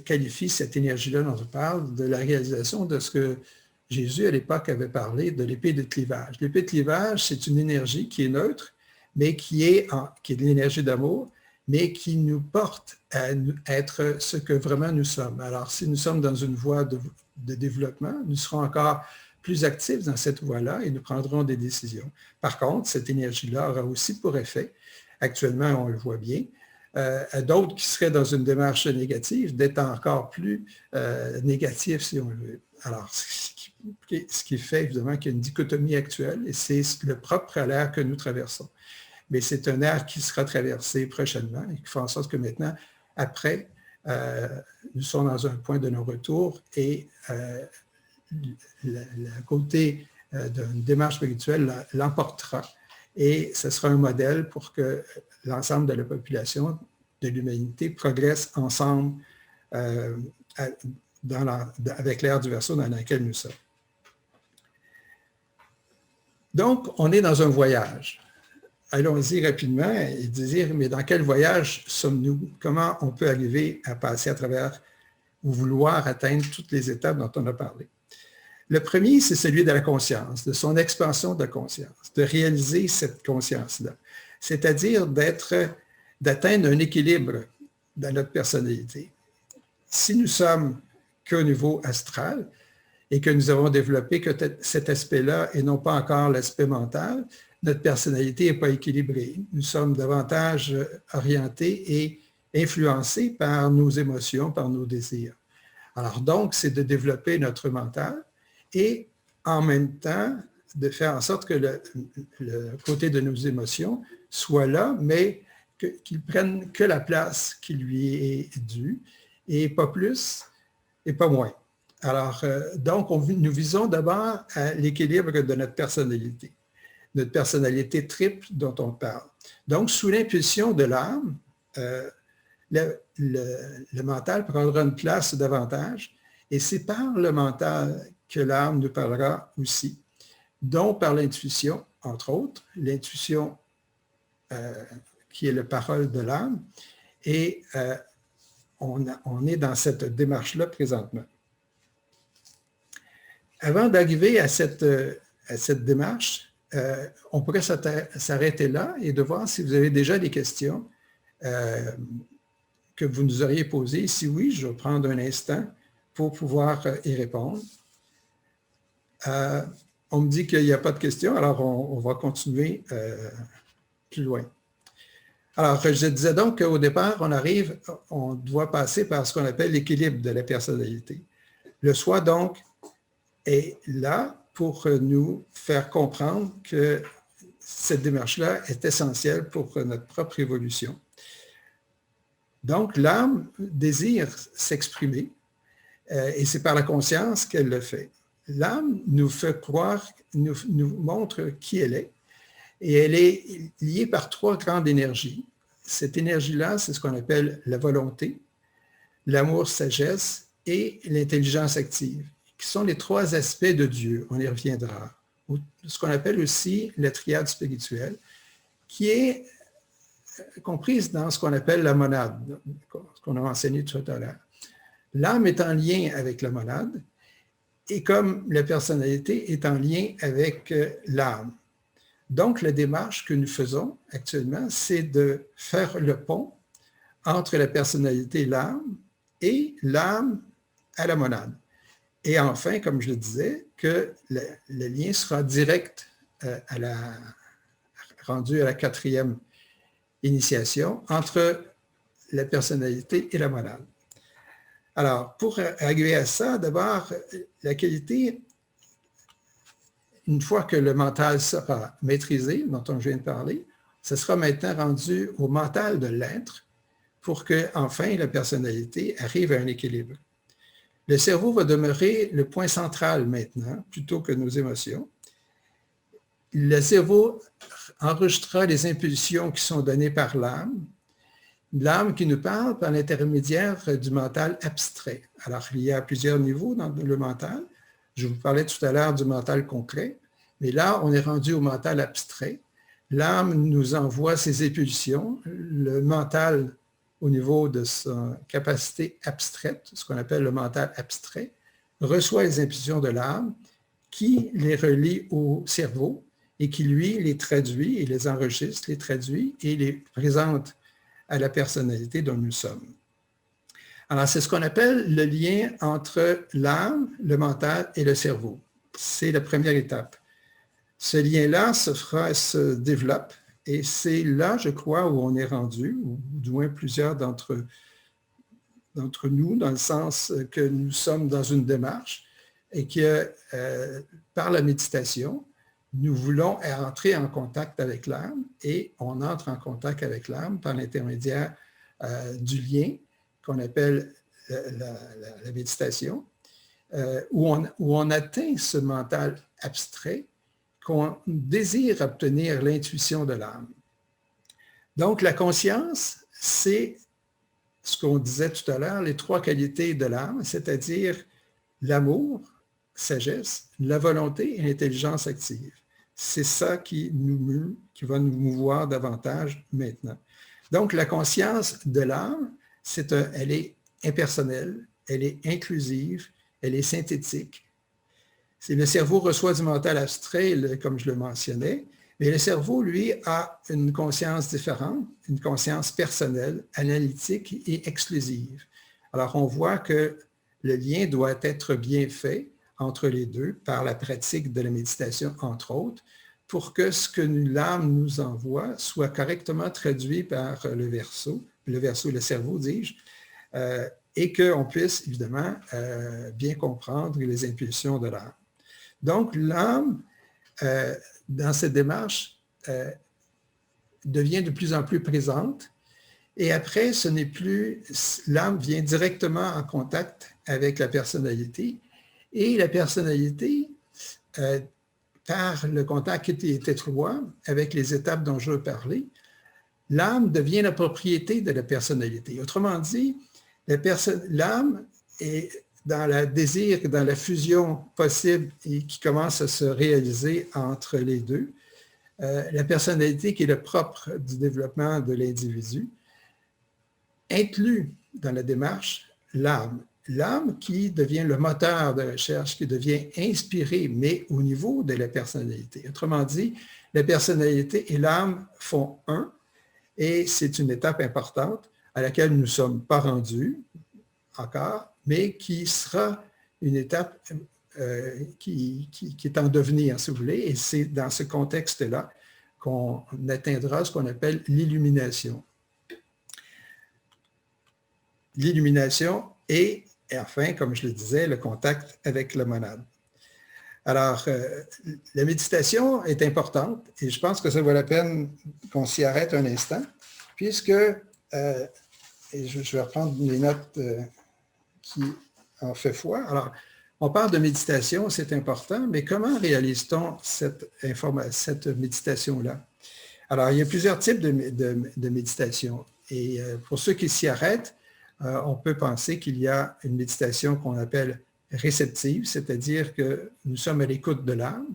qualifient cette énergie-là dont on parle de la réalisation de ce que Jésus, à l'époque, avait parlé de l'épée de clivage. L'épée de clivage, c'est une énergie qui est neutre, mais qui est de l'énergie d'amour, mais qui nous porte à être ce que vraiment nous sommes. Alors, si nous sommes dans une voie de développement, nous serons encore plus actifs dans cette voie-là et nous prendrons des décisions. Par contre, cette énergie-là aura aussi pour effet, actuellement on le voit bien, à d'autres qui seraient dans une démarche négative, d'être encore plus négatifs si on le veut. Alors, ce qui fait évidemment qu'il y a une dichotomie actuelle et c'est le propre à l'ère que nous traversons. Mais c'est un ère qui sera traversé prochainement et qui fait en sorte que maintenant, après, nous sommes dans un point de non-retour et le côté d'une démarche spirituelle l'emportera et ce sera un modèle pour que l'ensemble de la population de l'humanité progresse ensemble avec l'ère du Verseau dans laquelle nous sommes. Donc, on est dans un voyage. Allons-y rapidement et dire, mais dans quel voyage sommes-nous? Comment on peut arriver à passer à travers ou vouloir atteindre toutes les étapes dont on a parlé? Le premier, c'est celui de la conscience, de son expansion de conscience, de réaliser cette conscience-là, c'est-à-dire d'atteindre un équilibre dans notre personnalité. Si nous sommes qu'au niveau astral et que nous avons développé que cet aspect-là et non pas encore l'aspect mental, notre personnalité n'est pas équilibrée. Nous sommes davantage orientés et influencés par nos émotions, par nos désirs. Alors donc, c'est de développer notre mental et en même temps de faire en sorte que le côté de nos émotions soit là, mais qu'il prenne que la place qui lui est due et pas plus et pas moins. Alors, donc, nous visons d'abord à l'équilibre de notre personnalité triple dont on parle. Donc, sous l'impulsion de l'âme, le mental prendra une place davantage et c'est par le mental que l'âme nous parlera aussi, dont par l'intuition, entre autres, l'intuition qui est la parole de l'âme, et on est dans cette démarche-là présentement. Avant d'arriver à cette démarche, on pourrait s'arrêter là et de voir si vous avez déjà des questions que vous nous auriez posées. Si oui, je vais prendre un instant pour pouvoir y répondre. On me dit qu'il n'y a pas de questions, alors on va continuer plus loin. Alors, je disais donc qu'au départ, on doit passer par ce qu'on appelle l'équilibre de la personnalité. Le soi, donc, est là pour nous faire comprendre que cette démarche-là est essentielle pour notre propre évolution. Donc, l'âme désire s'exprimer et c'est par la conscience qu'elle le fait. L'âme nous fait croire, nous montre qui elle est et elle est liée par trois grandes énergies. Cette énergie-là, c'est ce qu'on appelle la volonté, l'amour-sagesse et l'intelligence active, qui sont les trois aspects de Dieu, on y reviendra, ou ce qu'on appelle aussi la triade spirituelle, qui est comprise dans ce qu'on appelle la monade, ce qu'on a enseigné tout à l'heure. L'âme est en lien avec la monade, et comme la personnalité est en lien avec l'âme. Donc, la démarche que nous faisons actuellement, c'est de faire le pont entre la personnalité et l'âme à la monade. Et enfin, comme je le disais, que le lien sera direct rendu à la quatrième initiation entre la personnalité et la monade. Alors, pour arriver à ça, d'abord, la qualité, une fois que le mental sera maîtrisé, dont on vient de parler, ce sera maintenant rendu au mental de l'être pour que, enfin, la personnalité arrive à un équilibre. Le cerveau va demeurer le point central maintenant, plutôt que nos émotions. Le cerveau enregistrera les impulsions qui sont données par l'âme qui nous parle par l'intermédiaire du mental abstrait. Alors, il y a plusieurs niveaux dans le mental. Je vous parlais tout à l'heure du mental concret, mais là, on est rendu au mental abstrait. L'âme nous envoie ses impulsions. Le mental, au niveau de sa capacité abstraite, ce qu'on appelle le mental abstrait, reçoit les impulsions de l'âme qui les relie au cerveau et qui, lui, les traduit et les enregistre, les traduit et les présente à la personnalité dont nous sommes. Alors, c'est ce qu'on appelle le lien entre l'âme, le mental et le cerveau. C'est la première étape. Ce lien-là se développe et c'est là, je crois, où on est rendu, ou du moins plusieurs d'entre nous, dans le sens que nous sommes dans une démarche et que par la méditation, nous voulons entrer en contact avec l'âme et on entre en contact avec l'âme par l'intermédiaire du lien qu'on appelle la méditation, où on atteint ce mental abstrait qu'on désire obtenir l'intuition de l'âme. Donc, la conscience, c'est ce qu'on disait tout à l'heure, les trois qualités de l'âme, c'est-à-dire l'amour, sagesse, la volonté et l'intelligence active. C'est ça qui va nous mouvoir davantage maintenant. Donc, la conscience de l'âme, elle est impersonnelle, elle est inclusive, elle est synthétique. Le cerveau reçoit du mental abstrait, comme je le mentionnais, mais le cerveau, lui, a une conscience différente, une conscience personnelle, analytique et exclusive. Alors, on voit que le lien doit être bien fait entre les deux par la pratique de la méditation, entre autres, pour que ce que l'âme nous envoie soit correctement traduit par le cerveau, dis-je, et qu'on puisse, évidemment, bien comprendre les impulsions de l'âme. Donc, l'âme, dans cette démarche, devient de plus en plus présente. Et après, ce n'est plus, l'âme vient directement en contact avec la personnalité. Et la personnalité, par le contact étroit avec les étapes dont je veux parler, l'âme devient la propriété de la personnalité. Autrement dit, l'âme est dans le désir, dans la fusion possible et qui commence à se réaliser entre les deux. La personnalité qui est le propre du développement de l'individu inclut dans la démarche l'âme. L'âme qui devient le moteur de recherche, qui devient inspirée, mais au niveau de la personnalité. Autrement dit, la personnalité et l'âme font un, et c'est une étape importante à laquelle nous ne sommes pas rendus encore, mais qui sera une étape qui est en devenir, si vous voulez, et c'est dans ce contexte-là qu'on atteindra ce qu'on appelle l'illumination. L'illumination et enfin, comme je le disais, le contact avec le monade. Alors, la méditation est importante et je pense que ça vaut la peine qu'on s'y arrête un instant, puisque, et je vais reprendre les notes qui en fait foi. Alors, on parle de méditation, c'est important, mais comment réalise-t-on cette méditation-là? Alors, il y a plusieurs types de méditation et pour ceux qui s'y arrêtent, on peut penser qu'il y a une méditation qu'on appelle réceptive, c'est-à-dire que nous sommes à l'écoute de l'âme.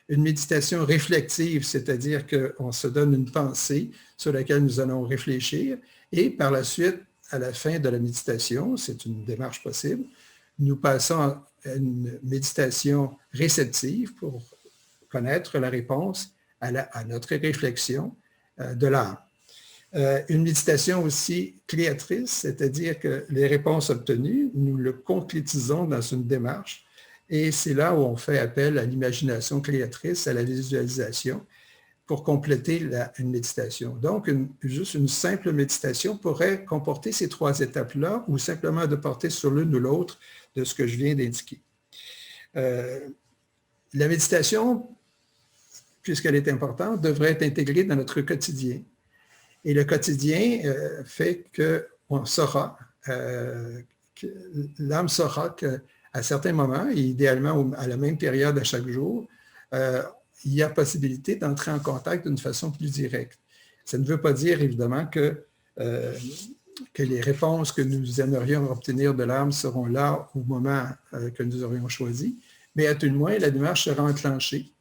Une méditation réflexive, c'est-à-dire qu'on se donne une pensée sur laquelle nous allons réfléchir et par la suite, à la fin de la méditation, c'est une démarche possible, nous passons à une méditation réceptive pour connaître la réponse à notre réflexion de l'âme. Une méditation aussi créatrice, c'est-à-dire que les réponses obtenues, nous le concrétisons dans une démarche et c'est là où on fait appel à l'imagination créatrice, à la visualisation pour compléter une méditation. Donc, juste une simple méditation pourrait comporter ces trois étapes-là ou simplement de porter sur l'une ou l'autre de ce que je viens d'indiquer. La méditation, puisqu'elle est importante, devrait être intégrée dans notre quotidien. Et le quotidien fait qu'on saura, l'âme saura qu'à certains moments, et idéalement à la même période à chaque jour, il y a possibilité d'entrer en contact d'une façon plus directe. Ça ne veut pas dire, évidemment, que les réponses que nous aimerions obtenir de l'âme seront là au moment que nous aurions choisi, mais à tout le moins, la démarche sera enclenchée.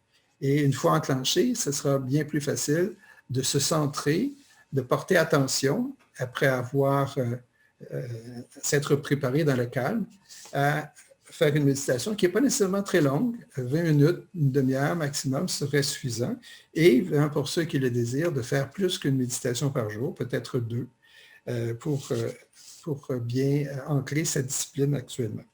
Et une fois enclenchée, ce sera bien plus facile de se centrer, de porter attention, après avoir s'être préparé dans le calme, à faire une méditation qui n'est pas nécessairement très longue, 20 minutes, une demi-heure maximum serait suffisant, et pour ceux qui le désirent, de faire plus qu'une méditation par jour, peut-être 2, pour bien ancrer sa discipline actuellement.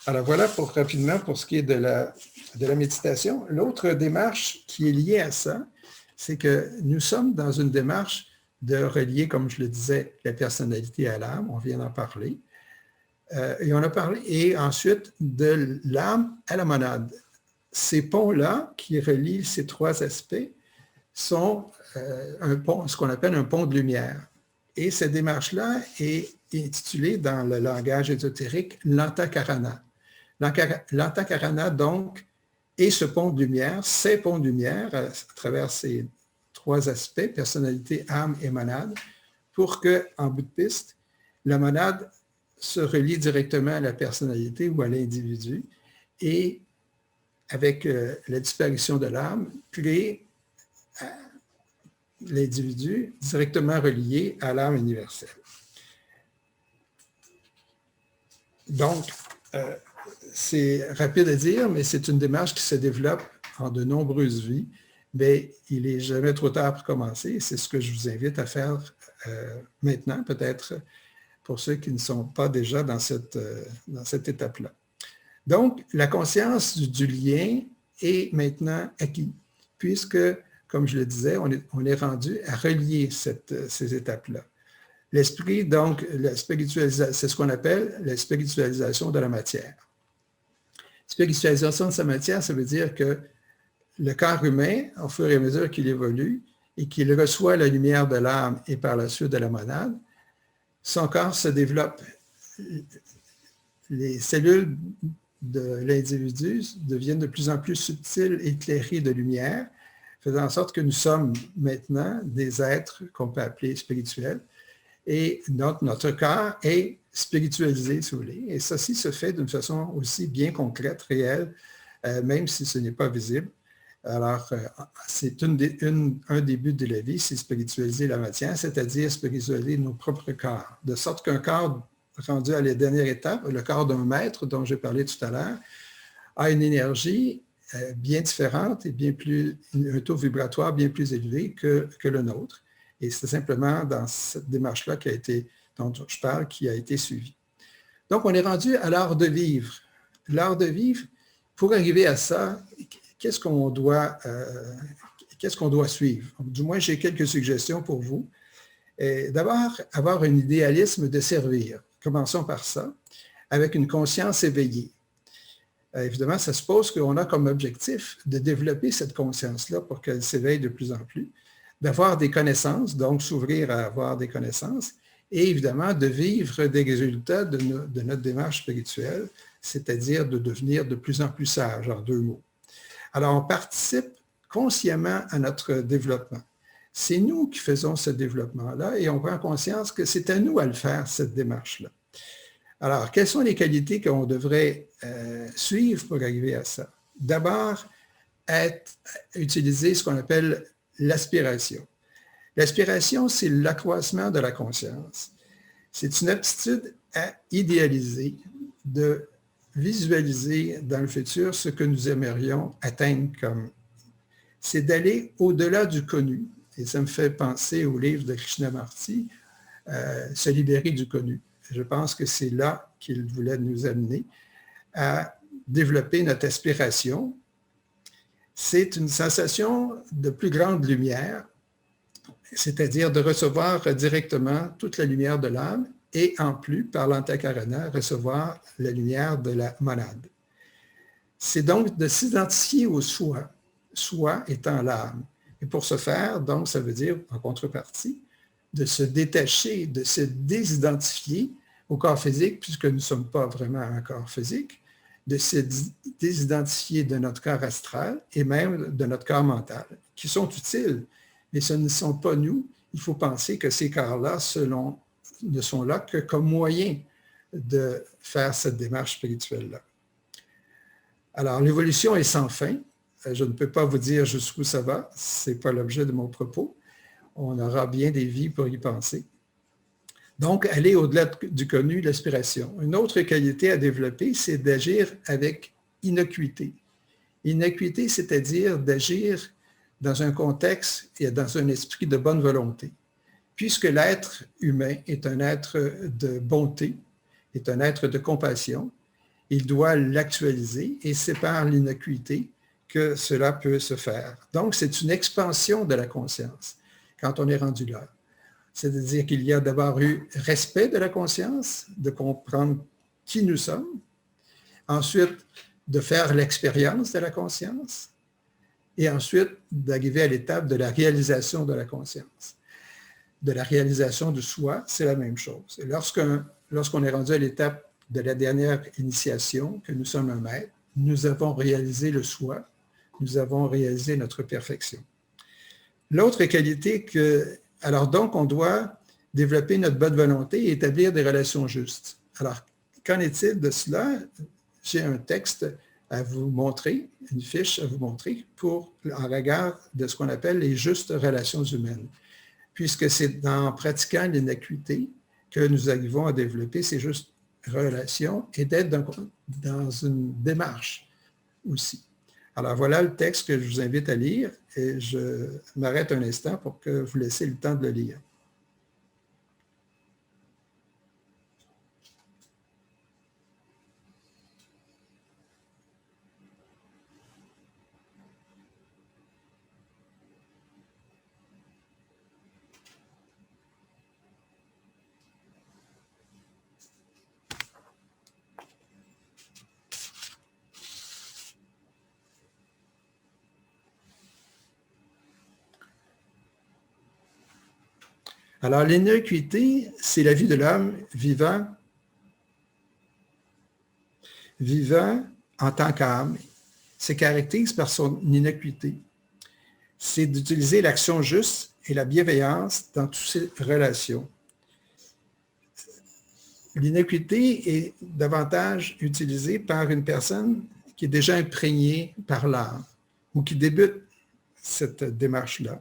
Alors voilà rapidement pour ce qui est de la méditation. L'autre démarche qui est liée à ça, c'est que nous sommes dans une démarche de relier, comme je le disais, la personnalité à l'âme, on vient d'en parler, et on a parlé, et ensuite de l'âme à la monade. Ces ponts-là qui relient ces trois aspects sont ce qu'on appelle un pont de lumière. Et cette démarche-là est intitulée dans le langage ésotérique l'antakarana. L'antakarana, donc, est ce pont de lumière, ces ponts de lumière à travers ces trois aspects, personnalité, âme et monade, pour qu'en bout de piste, la monade se relie directement à la personnalité ou à l'individu et avec la disparition de l'âme, crée l'individu directement relié à l'âme universelle. Donc, c'est rapide à dire, mais c'est une démarche qui se développe en de nombreuses vies, mais il n'est jamais trop tard pour commencer. C'est ce que je vous invite à faire maintenant, peut-être pour ceux qui ne sont pas déjà dans cette étape-là. Donc, la conscience du lien est maintenant acquise, puisque, comme je le disais, on est rendu à relier ces étapes-là. L'esprit, donc, c'est ce qu'on appelle la spiritualisation de la matière. Spiritualisation de sa matière, ça veut dire que le corps humain, au fur et à mesure qu'il évolue et qu'il reçoit la lumière de l'âme et par la suite de la monade, son corps se développe. Les cellules de l'individu deviennent de plus en plus subtiles, éclairées de lumière, faisant en sorte que nous sommes maintenant des êtres qu'on peut appeler spirituels. Et notre corps est spiritualisé, si vous voulez. Et ceci se fait d'une façon aussi bien concrète, réelle, même si ce n'est pas visible. Alors, c'est un des buts de la vie, c'est spiritualiser la matière, c'est-à-dire spiritualiser nos propres corps. De sorte qu'un corps rendu à la dernière étape, le corps d'un maître dont j'ai parlé tout à l'heure, a une énergie bien différente et un taux vibratoire bien plus élevé que le nôtre. Et c'est simplement dans cette démarche-là dont je parle qui a été suivie. Donc, on est rendu à l'art de vivre. L'art de vivre, pour arriver à ça, qu'est-ce qu'on doit suivre? Du moins, j'ai quelques suggestions pour vous. D'abord, avoir un idéalisme de servir. Commençons par ça, avec une conscience éveillée. Évidemment, ça suppose qu'on a comme objectif de développer cette conscience-là pour qu'elle s'éveille de plus en plus, d'avoir des connaissances, donc s'ouvrir à avoir des connaissances, et évidemment de vivre des résultats de notre démarche spirituelle, c'est-à-dire de devenir de plus en plus sage, en deux mots. Alors, on participe consciemment à notre développement. C'est nous qui faisons ce développement-là et on prend conscience que c'est à nous à le faire, cette démarche-là. Alors, quelles sont les qualités qu'on devrait suivre pour arriver à ça? D'abord, utiliser ce qu'on appelle l'aspiration. L'aspiration, c'est l'accroissement de la conscience. C'est une aptitude à idéaliser, de visualiser dans le futur ce que nous aimerions atteindre comme. C'est d'aller au-delà du connu. Et ça me fait penser au livre de Krishnamurti, Se libérer du connu. Je pense que c'est là qu'il voulait nous amener à développer notre aspiration. C'est une sensation de plus grande lumière, c'est-à-dire de recevoir directement toute la lumière de l'âme et en plus, par l'antakarana, recevoir la lumière de la monade. C'est donc de s'identifier au soi, soi étant l'âme. Et pour ce faire, donc, ça veut dire, en contrepartie, de se détacher, de se désidentifier au corps physique, puisque nous ne sommes pas vraiment un corps physique, de se désidentifier de notre corps astral et même de notre corps mental, qui sont utiles, mais ce ne sont pas nous. Il faut penser que ces corps-là ne sont là que comme moyen de faire cette démarche spirituelle-là. Alors, l'évolution est sans fin. Je ne peux pas vous dire jusqu'où ça va, ce n'est pas l'objet de mon propos. On aura bien des vies pour y penser. Donc, aller au-delà du connu, l'aspiration. Une autre qualité à développer, c'est d'agir avec innocuité. Innocuité, c'est-à-dire d'agir dans un contexte et dans un esprit de bonne volonté. puisque l'être humain est un être de bonté, est un être de compassion, il doit l'actualiser et c'est par l'innocuité que cela peut se faire. Donc, c'est une expansion de la conscience quand on est rendu là. C'est-à-dire qu'il y a d'abord eu respect de la conscience, de comprendre qui nous sommes, ensuite de faire l'expérience de la conscience, et ensuite d'arriver à l'étape de la réalisation de la conscience. De la réalisation de soi, c'est la même chose. Et lorsqu'on est rendu à l'étape de la dernière initiation, que nous sommes un maître, nous avons réalisé le soi, nous avons réalisé notre perfection. L'autre qualité que... Alors donc, on doit développer notre bonne volonté et établir des relations justes. Alors, qu'en est-il de cela? J'ai un texte à vous montrer, une fiche à vous montrer en regard de ce qu'on appelle les justes relations humaines, puisque c'est en pratiquant l'innocuité que nous arrivons à développer ces justes relations et d'être dans une démarche aussi. Alors voilà le texte que je vous invite à lire et je m'arrête un instant pour que vous laissiez le temps de le lire. Alors, l'innocuité, c'est la vie de l'homme vivant en tant qu'âme, se caractérise par son innocuité. C'est d'utiliser l'action juste et la bienveillance dans toutes ses relations. L'innocuité est davantage utilisée par une personne qui est déjà imprégnée par l'art ou qui débute cette démarche-là.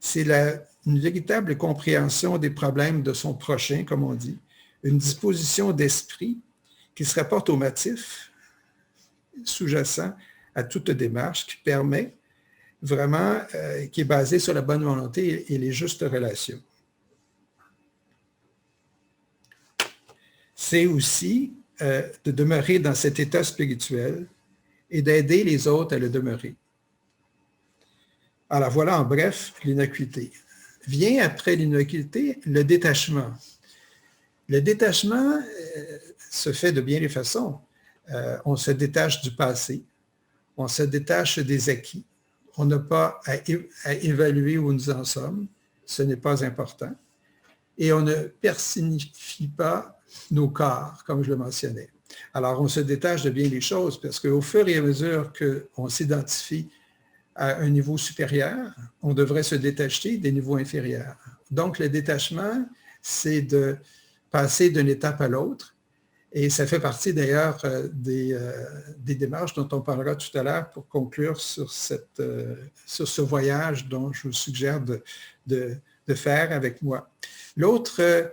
C'est une véritable compréhension des problèmes de son prochain, comme on dit, une disposition d'esprit qui se rapporte au motif sous-jacent à toute démarche qui permet vraiment, qui est basée sur la bonne volonté et les justes relations. C'est aussi de demeurer dans cet état spirituel et d'aider les autres à le demeurer. Alors voilà en bref l'innocuité. Vient après l'innocuité le détachement. Le détachement se fait de bien des façons. On se détache du passé, on se détache des acquis, on n'a pas à évaluer où nous en sommes, ce n'est pas important, et on ne personnifie pas nos corps, comme je le mentionnais. Alors on se détache de bien des choses, parce qu'au fur et à mesure qu'on s'identifie à un niveau supérieur, on devrait se détacher des niveaux inférieurs. Donc, le détachement, c'est de passer d'une étape à l'autre. Et ça fait partie d'ailleurs des démarches dont on parlera tout à l'heure pour conclure sur ce voyage dont je vous suggère de faire avec moi. L'autre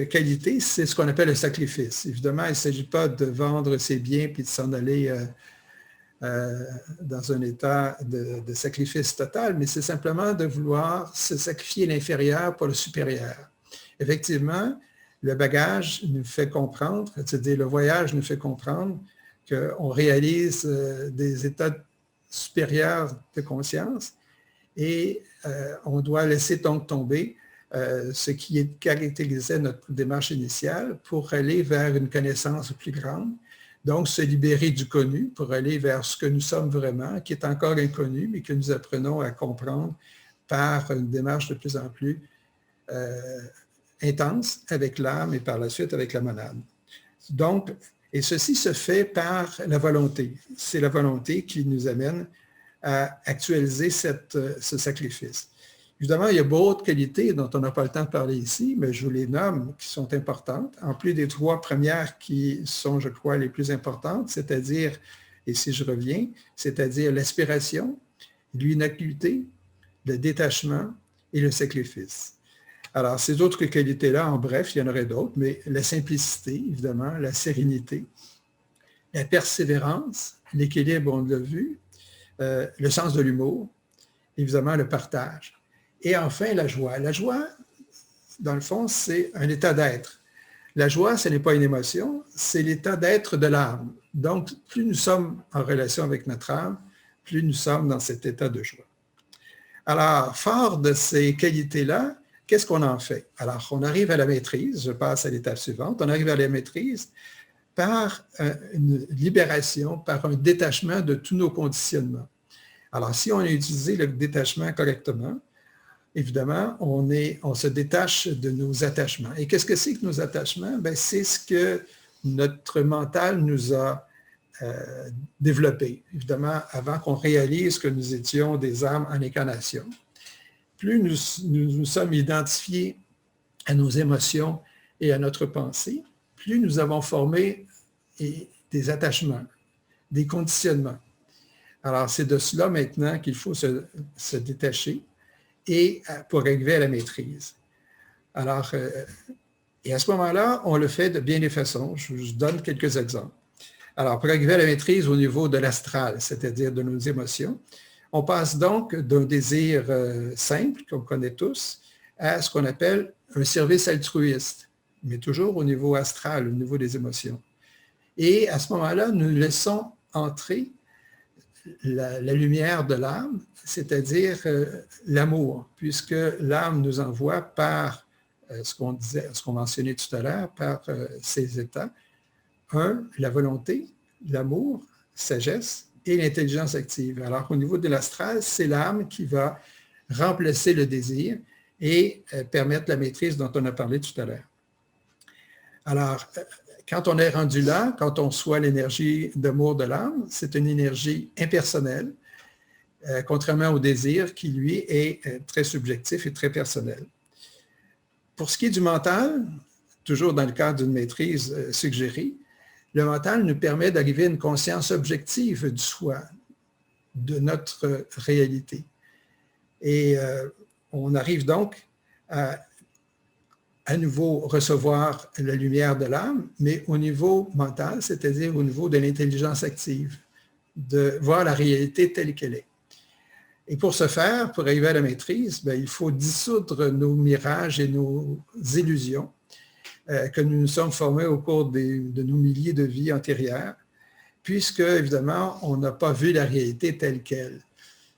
qualité, c'est ce qu'on appelle le sacrifice. Évidemment, il ne s'agit pas de vendre ses biens puis de s'en aller dans un état de sacrifice total, mais c'est simplement de vouloir se sacrifier l'inférieur pour le supérieur. Effectivement, le bagage nous fait comprendre, c'est-à-dire le voyage nous fait comprendre qu'on réalise des états supérieurs de conscience et on doit laisser donc tomber ce qui caractérisait notre démarche initiale pour aller vers une connaissance plus grande. Donc, se libérer du connu pour aller vers ce que nous sommes vraiment, qui est encore inconnu, mais que nous apprenons à comprendre par une démarche de plus en plus intense avec l'âme et par la suite avec la monade. Donc, et ceci se fait par la volonté. C'est la volonté qui nous amène à actualiser ce sacrifice. Évidemment, il y a d'autres qualités dont on n'a pas le temps de parler ici, mais je vous les nomme qui sont importantes, en plus des trois premières qui sont, je crois, les plus importantes, c'est-à-dire, et si je reviens, c'est-à-dire l'aspiration, l'innocuité, le détachement et le sacrifice. Alors, ces autres qualités-là, en bref, il y en aurait d'autres, mais la simplicité, évidemment, la sérénité, la persévérance, l'équilibre, on l'a vu, le sens de l'humour, évidemment, le partage. Et enfin, la joie. La joie, dans le fond, c'est un état d'être. La joie, ce n'est pas une émotion, c'est l'état d'être de l'âme. Donc, plus nous sommes en relation avec notre âme, plus nous sommes dans cet état de joie. Alors, fort de ces qualités-là, qu'est-ce qu'on en fait? Alors, on arrive à la maîtrise, je passe à l'étape suivante, on arrive à la maîtrise par une libération, par un détachement de tous nos conditionnements. Alors, si on a utilisé le détachement correctement, évidemment, on se détache de nos attachements. Et qu'est-ce que c'est que nos attachements? Bien, c'est ce que notre mental nous a développé, évidemment, avant qu'on réalise que nous étions des âmes en incarnation. Plus nous sommes identifiés à nos émotions et à notre pensée, plus nous avons formé des attachements, des conditionnements. Alors, c'est de cela maintenant qu'il faut se détacher et pour arriver à la maîtrise. Alors, et à ce moment-là, on le fait de bien des façons. Je vous donne quelques exemples. Alors, pour arriver à la maîtrise au niveau de l'astral, c'est-à-dire de nos émotions, on passe donc d'un désir simple, qu'on connaît tous, à ce qu'on appelle un service altruiste, mais toujours au niveau astral, au niveau des émotions. Et à ce moment-là, nous laissons entrer la lumière de l'âme, c'est-à-dire l'amour, puisque l'âme nous envoie par ce qu'on mentionnait tout à l'heure, par ces états. La volonté, l'amour, sagesse et l'intelligence active. Alors, au niveau de l'astral, c'est l'âme qui va remplacer le désir et permettre la maîtrise dont on a parlé tout à l'heure. Alors, quand on est rendu là, quand on reçoit l'énergie d'amour de l'âme, c'est une énergie impersonnelle, contrairement au désir qui, lui, est très subjectif et très personnel. Pour ce qui est du mental, toujours dans le cadre d'une maîtrise suggérée, le mental nous permet d'arriver à une conscience objective du soi, de notre réalité. Et on arrive donc à nouveau recevoir la lumière de l'âme, mais au niveau mental, c'est-à-dire au niveau de l'intelligence active, de voir la réalité telle qu'elle est. Et pour ce faire, pour arriver à la maîtrise, bien, il faut dissoudre nos mirages et nos illusions que nous nous sommes formés au cours de nos milliers de vies antérieures, puisque, évidemment, on n'a pas vu la réalité telle qu'elle.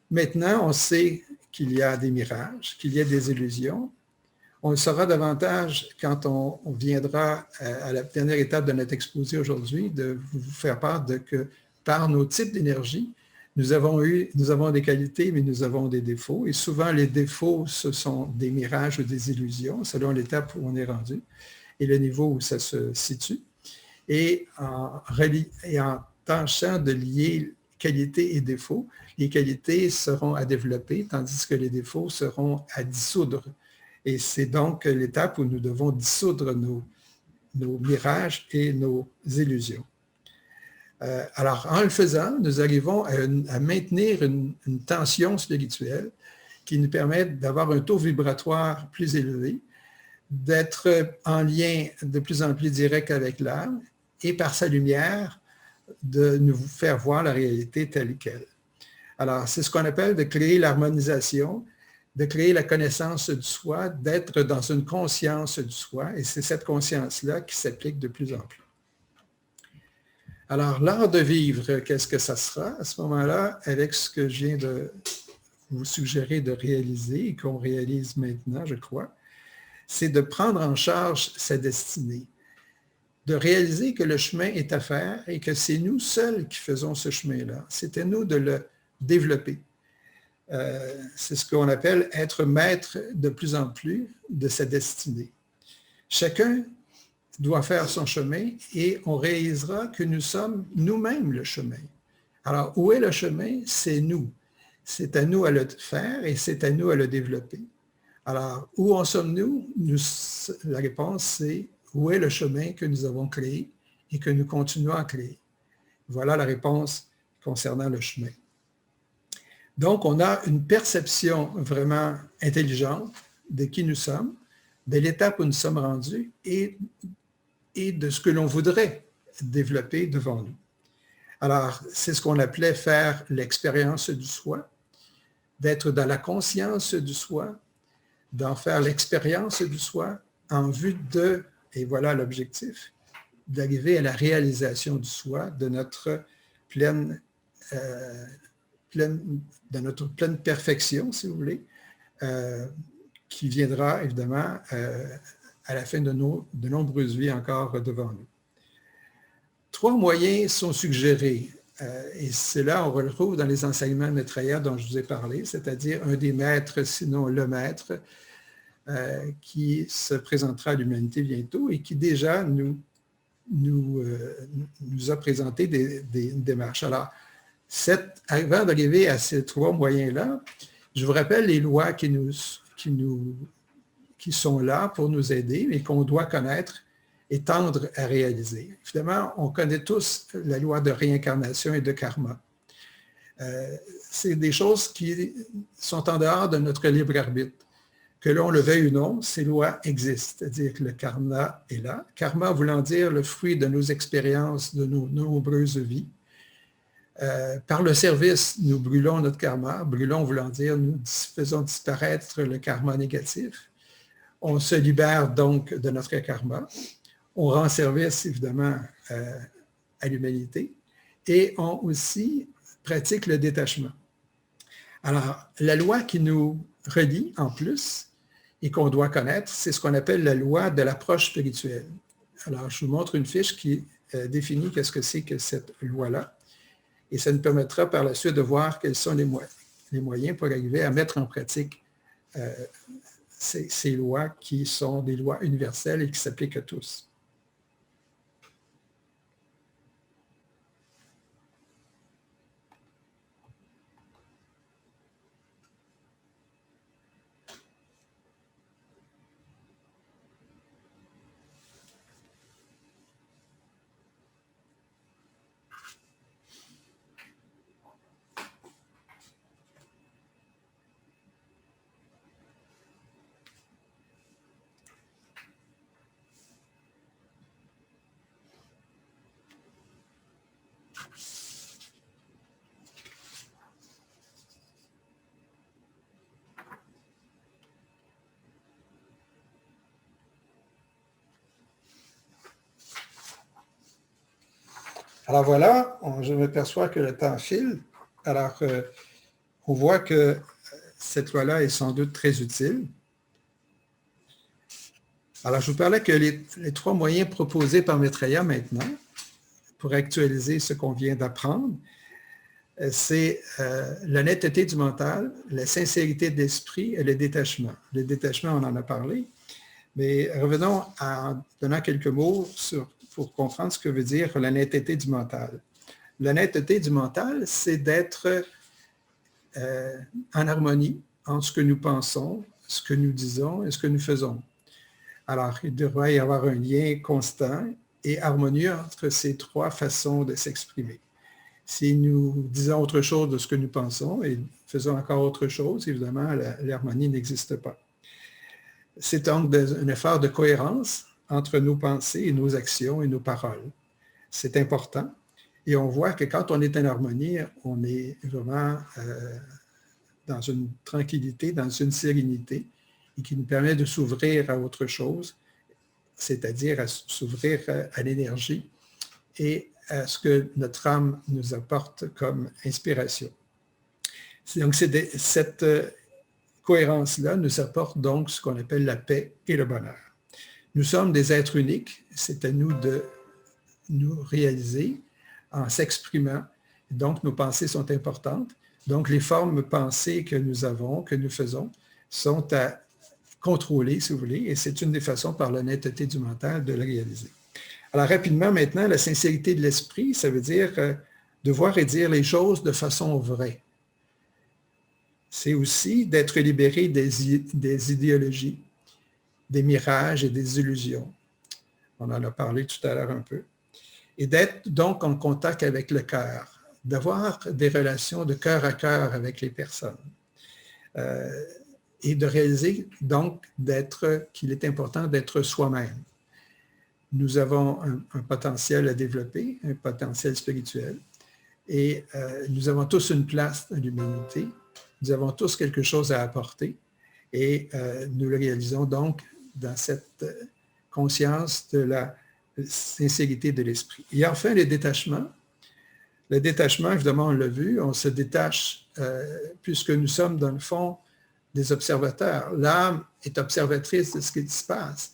Maintenant, on sait qu'il y a des mirages, qu'il y a des illusions. On le saura davantage quand on viendra à la dernière étape de notre exposé aujourd'hui, de vous faire part de que par nos types d'énergie, nous avons des qualités, mais nous avons des défauts. Et souvent, les défauts, ce sont des mirages ou des illusions, selon l'étape où on est rendu et le niveau où ça se situe. Et en tâchant de lier qualité et défaut, les qualités seront à développer, tandis que les défauts seront à dissoudre. Et c'est donc l'étape où nous devons dissoudre nos mirages et nos illusions. Alors, en le faisant, nous arrivons à maintenir une tension spirituelle qui nous permet d'avoir un taux vibratoire plus élevé, d'être en lien de plus en plus direct avec l'âme et par sa lumière, de nous faire voir la réalité telle qu'elle. Alors, c'est ce qu'on appelle de créer l'harmonisation, de créer la connaissance du soi, d'être dans une conscience du soi, et c'est cette conscience-là qui s'applique de plus en plus. Alors, l'art de vivre, qu'est-ce que ça sera à ce moment-là, avec ce que je viens de vous suggérer de réaliser et qu'on réalise maintenant, je crois, c'est de prendre en charge sa destinée, de réaliser que le chemin est à faire et que c'est nous seuls qui faisons ce chemin-là. C'est à nous de le développer. C'est ce qu'on appelle être maître de plus en plus de sa destinée. Chacun doit faire son chemin et on réalisera que nous sommes nous-mêmes le chemin. Alors, où est le chemin? C'est nous. C'est à nous à le faire et c'est à nous à le développer. Alors, où en sommes-nous? La réponse, c'est où est le chemin que nous avons créé et que nous continuons à créer? Voilà la réponse concernant le chemin. Donc, on a une perception vraiment intelligente de qui nous sommes, de l'étape où nous sommes rendus et de ce que l'on voudrait développer devant nous. Alors, c'est ce qu'on appelait faire l'expérience du soi, d'être dans la conscience du soi, d'en faire l'expérience du soi en vue de, et voilà l'objectif, d'arriver à la réalisation du soi, de notre pleine perfection, si vous voulez, qui viendra évidemment à la fin de nombreuses vies encore devant nous. 3 moyens sont suggérés, et cela on retrouve dans les enseignements maîtrières dont je vous ai parlé, c'est-à-dire un des maîtres, sinon le maître, qui se présentera à l'humanité bientôt et qui déjà nous a présenté des démarches. Alors, avant d'arriver à ces 3 moyens-là, je vous rappelle les lois qui sont là pour nous aider, mais qu'on doit connaître et tendre à réaliser. Évidemment, on connaît tous la loi de réincarnation et de karma. C'est des choses qui sont en dehors de notre libre arbitre. Que l'on le veuille ou non, ces lois existent, c'est-à-dire que le karma est là. Karma voulant dire le fruit de nos expériences, de nos nombreuses vies. Par le service, nous brûlons notre karma. Brûlons voulant dire nous faisons disparaître le karma négatif. On se libère donc de notre karma. On rend service, évidemment, à l'humanité. Et on aussi pratique le détachement. Alors, la loi qui nous relie en plus et qu'on doit connaître, c'est ce qu'on appelle la loi de l'approche spirituelle. Alors, je vous montre une fiche qui définit qu'est-ce que c'est que cette loi-là. Et ça nous permettra par la suite de voir quels sont les moyens pour arriver à mettre en pratique ces lois qui sont des lois universelles et qui s'appliquent à tous. Alors voilà, je m'aperçois que le temps file. Alors, on voit que cette loi-là est sans doute très utile. Alors, je vous parlais que les 3 moyens proposés par Maitreya maintenant, pour actualiser ce qu'on vient d'apprendre, c'est l'honnêteté du mental, la sincérité de l'esprit et le détachement. Le détachement, on en a parlé, mais revenons en donnant quelques mots pour comprendre ce que veut dire l'honnêteté du mental. L'honnêteté du mental, c'est d'être en harmonie entre ce que nous pensons, ce que nous disons et ce que nous faisons. Alors, il devrait y avoir un lien constant et harmonieux entre ces 3 façons de s'exprimer. Si nous disons autre chose de ce que nous pensons et faisons encore autre chose, évidemment, l'harmonie n'existe pas. C'est donc un effort de cohérence entre nos pensées et nos actions et nos paroles. C'est important. Et on voit que quand on est en harmonie, on est vraiment dans une tranquillité, dans une sérénité, et qui nous permet de s'ouvrir à autre chose, c'est-à-dire à s'ouvrir à l'énergie et à ce que notre âme nous apporte comme inspiration. Donc, cette cohérence-là nous apporte donc ce qu'on appelle la paix et le bonheur. Nous sommes des êtres uniques, c'est à nous de nous réaliser en s'exprimant. Donc, nos pensées sont importantes. Donc, les formes pensées que nous avons, que nous faisons, sont à contrôler, si vous voulez, et c'est une des façons par l'honnêteté du mental de le réaliser. Alors, rapidement, maintenant, la sincérité de l'esprit, ça veut dire de voir et dire les choses de façon vraie. C'est aussi d'être libéré des idéologies, des mirages et des illusions. On en a parlé tout à l'heure un peu. Et d'être donc en contact avec le cœur, d'avoir des relations de cœur à cœur avec les personnes. Et de réaliser donc qu'il est important d'être soi-même. Nous avons un potentiel à développer, un potentiel spirituel, et nous avons tous une place dans l'humanité, nous avons tous quelque chose à apporter, Et nous le réalisons donc dans cette conscience de la sincérité de l'esprit. Et enfin, le détachement. Le détachement, évidemment, on l'a vu, on se détache puisque nous sommes, dans le fond, des observateurs. L'âme est observatrice de ce qui se passe.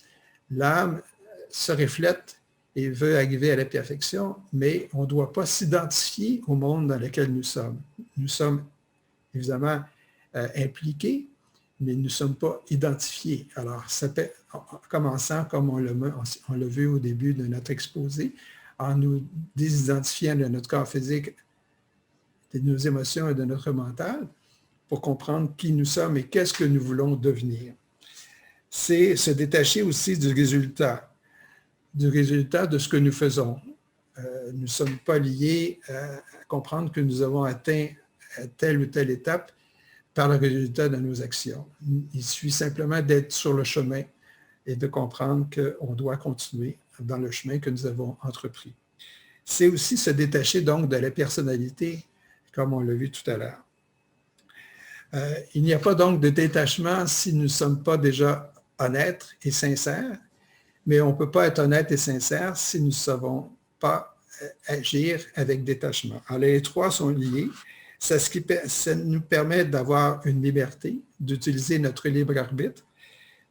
L'âme se reflète et veut arriver à la perfection, mais on ne doit pas s'identifier au monde dans lequel nous sommes. Nous sommes évidemment impliqués, mais nous ne sommes pas identifiés. Alors, en commençant, comme on l'a vu au début de notre exposé, en nous désidentifiant de notre corps physique, de nos émotions et de notre mental, pour comprendre qui nous sommes et qu'est-ce que nous voulons devenir. C'est se détacher aussi du résultat de ce que nous faisons. Nous ne sommes pas liés à comprendre que nous avons atteint telle ou telle étape par le résultat de nos actions. Il suffit simplement d'être sur le chemin et de comprendre qu'on doit continuer dans le chemin que nous avons entrepris. C'est aussi se détacher donc de la personnalité, comme on l'a vu tout à l'heure. Il n'y a pas donc de détachement si nous ne sommes pas déjà honnêtes et sincères, mais on ne peut pas être honnête et sincère si nous ne savons pas agir avec détachement. Alors, les trois sont liés. Ça nous permet d'avoir une liberté, d'utiliser notre libre arbitre.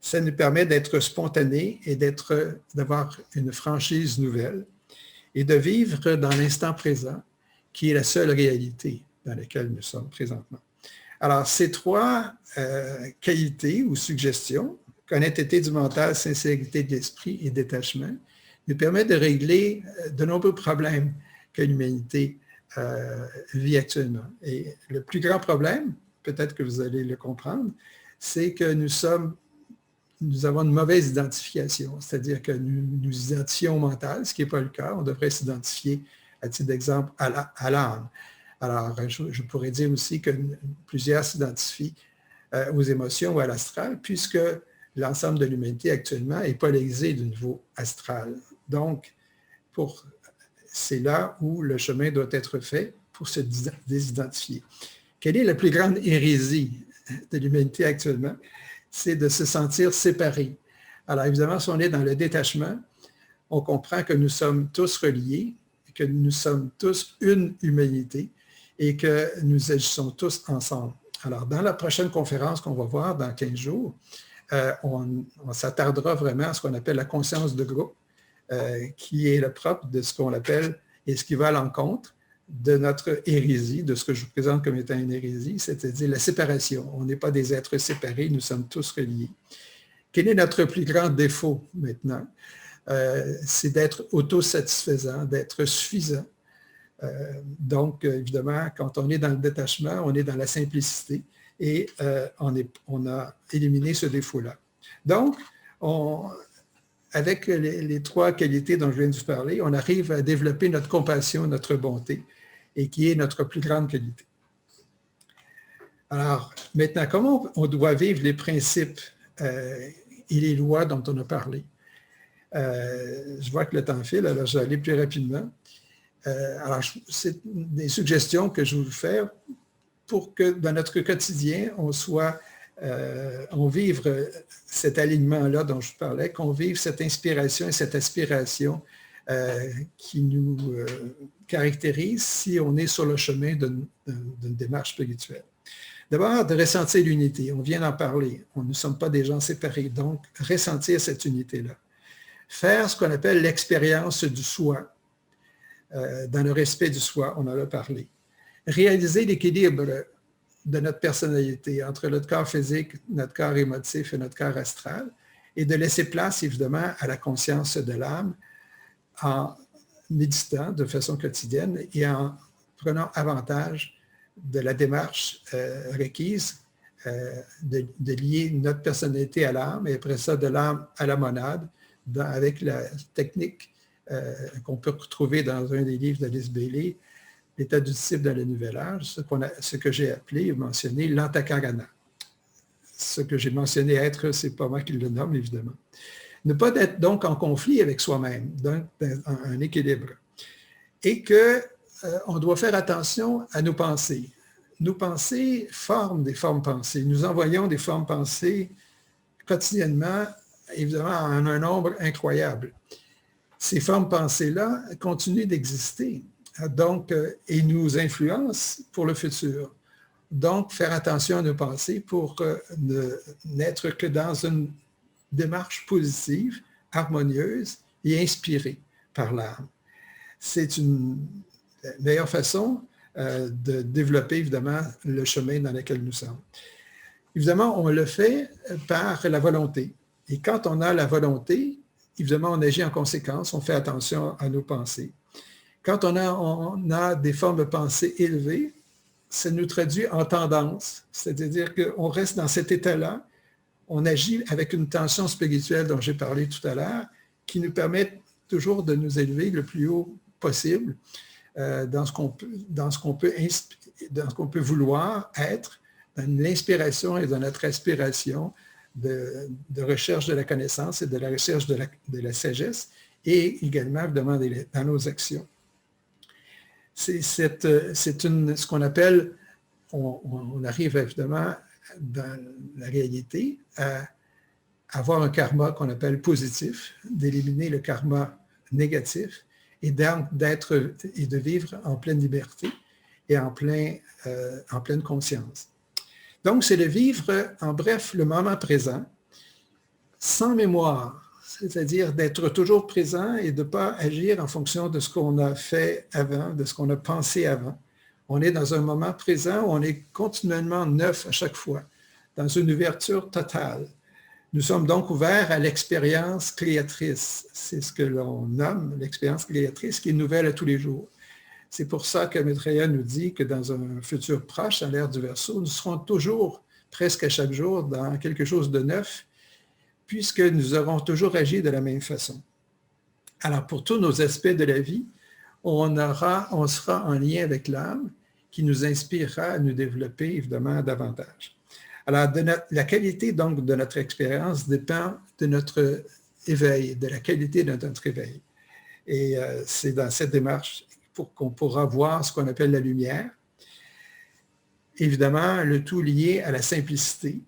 Ça nous permet d'être spontané et d'avoir une franchise nouvelle et de vivre dans l'instant présent, qui est la seule réalité dans laquelle nous sommes présentement. Alors, ces trois qualités ou suggestions, honnêteté du mental, sincérité de l'esprit et détachement, nous permettent de régler de nombreux problèmes que l'humanité vit actuellement. Et le plus grand problème, peut-être que vous allez le comprendre, c'est que nous avons une mauvaise identification, c'est-à-dire que nous nous identifions au mental, ce qui n'est pas le cas. On devrait s'identifier, à titre d'exemple, à l'âme. Alors, je pourrais dire aussi que plusieurs s'identifient aux émotions ou à l'astral, puisque l'ensemble de l'humanité actuellement est polarisé du niveau astral. Donc, c'est là où le chemin doit être fait pour se désidentifier. Quelle est la plus grande hérésie de l'humanité actuellement? C'est de se sentir séparé. Alors, évidemment, si on est dans le détachement, on comprend que nous sommes tous reliés, que nous sommes tous une humanité et que nous agissons tous ensemble. Alors, dans la prochaine conférence qu'on va voir dans 15 jours, on s'attardera vraiment à ce qu'on appelle la conscience de groupe, qui est le propre de ce qu'on appelle et ce qui va à l'encontre de notre hérésie, de ce que je vous présente comme étant une hérésie, c'est-à-dire la séparation. On n'est pas des êtres séparés, nous sommes tous reliés. Quel est notre plus grand défaut maintenant? C'est d'être autosatisfaisant, d'être suffisant. Donc, évidemment, quand on est dans le détachement, on est dans la simplicité et on a éliminé ce défaut-là. Donc, avec les trois qualités dont je viens de vous parler, on arrive à développer notre compassion, notre bonté, et qui est notre plus grande qualité. Alors, maintenant, comment on doit vivre les principes et les lois dont on a parlé? Je vois que le temps file, alors je vais aller plus rapidement. Alors, c'est des suggestions que je vais vous faire pour que dans notre quotidien, on vive cet alignement-là dont je vous parlais, qu'on vive cette inspiration et cette aspiration qui nous caractérise si on est sur le chemin d'une démarche spirituelle. D'abord, de ressentir l'unité. On vient d'en parler. Nous ne sommes pas des gens séparés. Donc, ressentir cette unité-là. Faire ce qu'on appelle l'expérience du soi. Dans le respect du soi, on en a parlé. Réaliser l'équilibre de notre personnalité entre notre corps physique, notre corps émotif et notre corps astral, et de laisser place, évidemment, à la conscience de l'âme en méditant de façon quotidienne et en prenant avantage de la démarche requise de lier notre personnalité à l'âme et après ça de l'âme à la monade avec la technique qu'on peut retrouver dans un des livres d'Alice Bailey, L'état du disciple dans le nouvel âge, ce que j'ai appelé et mentionné l'antakarana. Ce que j'ai mentionné être, ce n'est pas moi qui le nomme, évidemment. Ne pas être donc en conflit avec soi-même, dans un équilibre. Et qu'on doit faire attention à nos pensées. nos pensées forment des formes pensées. Nous envoyons des formes pensées quotidiennement, évidemment, en un nombre incroyable. Ces formes pensées-là continuent d'exister, donc, et nous influencent pour le futur. Donc, faire attention à nos pensées pour n'être que dans une démarche positive, harmonieuse et inspirée par l'âme. C'est une meilleure façon de développer, évidemment, le chemin dans lequel nous sommes. Évidemment, on le fait par la volonté. Et quand on a la volonté, évidemment, on agit en conséquence, on fait attention à nos pensées. Quand on a des formes de pensée élevées, ça nous traduit en tendance, c'est-à-dire qu'on reste dans cet état-là, on agit avec une tension spirituelle dont j'ai parlé tout à l'heure, qui nous permet toujours de nous élever le plus haut possible dans ce qu'on peut vouloir être, dans l'inspiration et dans notre aspiration de recherche de la connaissance et de la recherche de la sagesse, et également, évidemment, dans nos actions. C'est ce qu'on appelle, on arrive évidemment dans la réalité à avoir un karma qu'on appelle positif, d'éliminer le karma négatif et de vivre en pleine liberté et en pleine conscience. Donc, c'est de vivre, en bref, le moment présent, sans mémoire, c'est-à-dire d'être toujours présent et de ne pas agir en fonction de ce qu'on a fait avant, de ce qu'on a pensé avant. On est dans un moment présent où on est continuellement neuf à chaque fois, dans une ouverture totale. Nous sommes donc ouverts à l'expérience créatrice. C'est ce que l'on nomme l'expérience créatrice, qui est nouvelle à tous les jours. C'est pour ça que Maitreya nous dit que dans un futur proche, à l'ère du Verseau, nous serons toujours, presque à chaque jour, dans quelque chose de neuf, puisque nous aurons toujours agi de la même façon. Alors, pour tous nos aspects de la vie, on sera en lien avec l'âme qui nous inspirera à nous développer, évidemment, davantage. Alors, la qualité, donc, de notre expérience dépend de notre éveil, de la qualité de notre éveil. Et c'est dans cette démarche qu'on pourra voir ce qu'on appelle la lumière. Évidemment, le tout lié à la simplicité.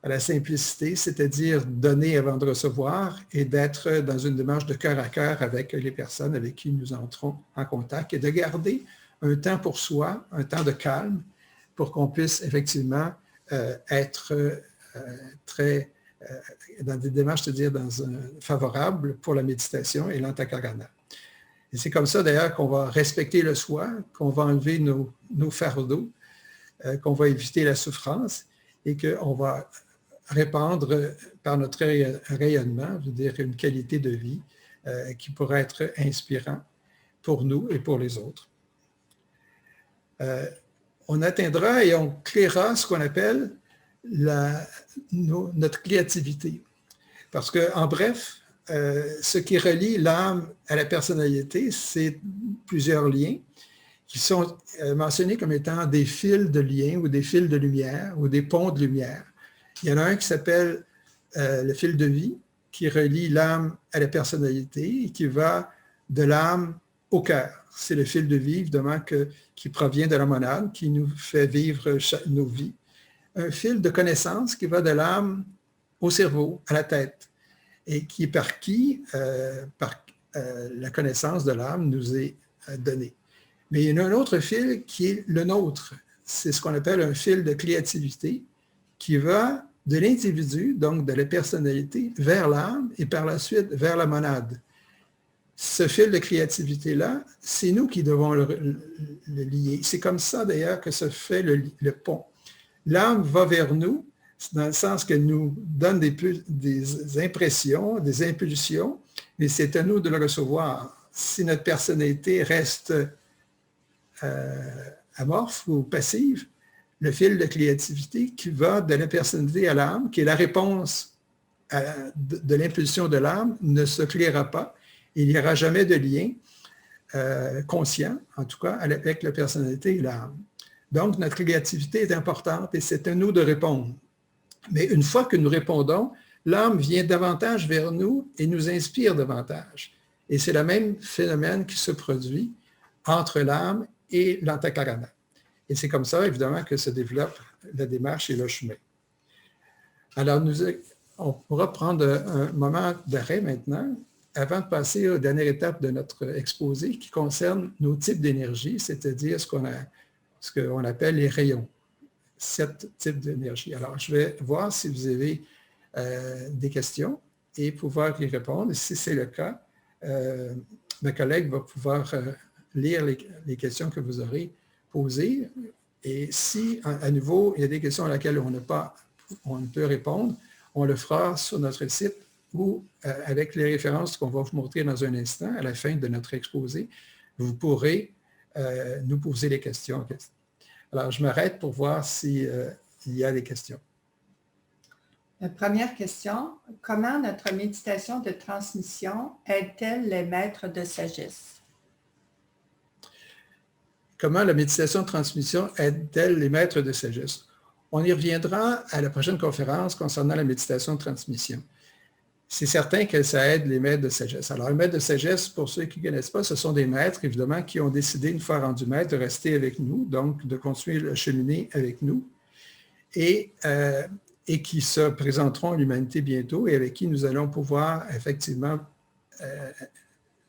À la simplicité, c'est-à-dire donner avant de recevoir et d'être dans une démarche de cœur à cœur avec les personnes avec qui nous entrons en contact et de garder un temps pour soi, un temps de calme pour qu'on puisse effectivement être dans des démarches, c'est-à-dire favorables pour la méditation et l'antakarana. Et c'est comme ça d'ailleurs qu'on va respecter le soi, qu'on va enlever nos fardeaux, qu'on va éviter la souffrance et qu'on va répandre par notre rayonnement, je veux dire, une qualité de vie qui pourrait être inspirant pour nous et pour les autres. On atteindra et on créera ce qu'on appelle notre créativité. Parce qu'en bref, ce qui relie l'âme à la personnalité, c'est plusieurs liens qui sont mentionnés comme étant des fils de lien ou des fils de lumière ou des ponts de lumière. Il y en a un qui s'appelle le fil de vie, qui relie l'âme à la personnalité et qui va de l'âme au cœur. C'est le fil de vie, évidemment, qui provient de la monade, qui nous fait vivre nos vies. Un fil de connaissance qui va de l'âme au cerveau, à la tête, et qui par la connaissance de l'âme nous est donnée. Mais il y en a un autre fil qui est le nôtre. C'est ce qu'on appelle un fil de créativité qui va de l'individu, donc de la personnalité, vers l'âme et par la suite vers la monade. Ce fil de créativité-là, c'est nous qui devons le lier. C'est comme ça d'ailleurs que se fait le pont. L'âme va vers nous, dans le sens qu'elle nous donne des impressions, des impulsions, mais c'est à nous de le recevoir. Si notre personnalité reste amorphe ou passive, le fil de créativité qui va de la personnalité à l'âme, qui est la réponse de l'impulsion de l'âme, ne se créera pas. Il n'y aura jamais de lien conscient, en tout cas, avec la personnalité et l'âme. Donc, notre créativité est importante et c'est à nous de répondre. Mais une fois que nous répondons, l'âme vient davantage vers nous et nous inspire davantage. Et c'est le même phénomène qui se produit entre l'âme et l'antakarana. Et c'est comme ça, évidemment, que se développe la démarche et le chemin. Alors, on pourra prendre un moment d'arrêt maintenant avant de passer aux dernières étapes de notre exposé qui concerne nos types d'énergie, c'est-à-dire ce qu'on appelle les rayons, 7 types d'énergie. Alors, je vais voir si vous avez des questions et pouvoir y répondre. Si c'est le cas, ma collègue va pouvoir lire les questions que vous aurez posées. Et si, à nouveau, il y a des questions à laquelle on ne peut répondre, on le fera sur notre site ou avec les références qu'on va vous montrer dans un instant, à la fin de notre exposé, vous pourrez nous poser les questions. Alors, je m'arrête pour voir s'il y a des questions. Première question, comment notre méditation de transmission aide-t-elle les maîtres de sagesse? Comment la méditation de transmission aide-t-elle les maîtres de sagesse? On y reviendra à la prochaine conférence concernant la méditation de transmission. C'est certain que ça aide les maîtres de sagesse. Alors, les maîtres de sagesse, pour ceux qui ne connaissent pas, ce sont des maîtres, évidemment, qui ont décidé, une fois rendus maîtres, de rester avec nous, donc de continuer à cheminer avec nous, et qui se présenteront à l'humanité bientôt et avec qui nous allons pouvoir effectivement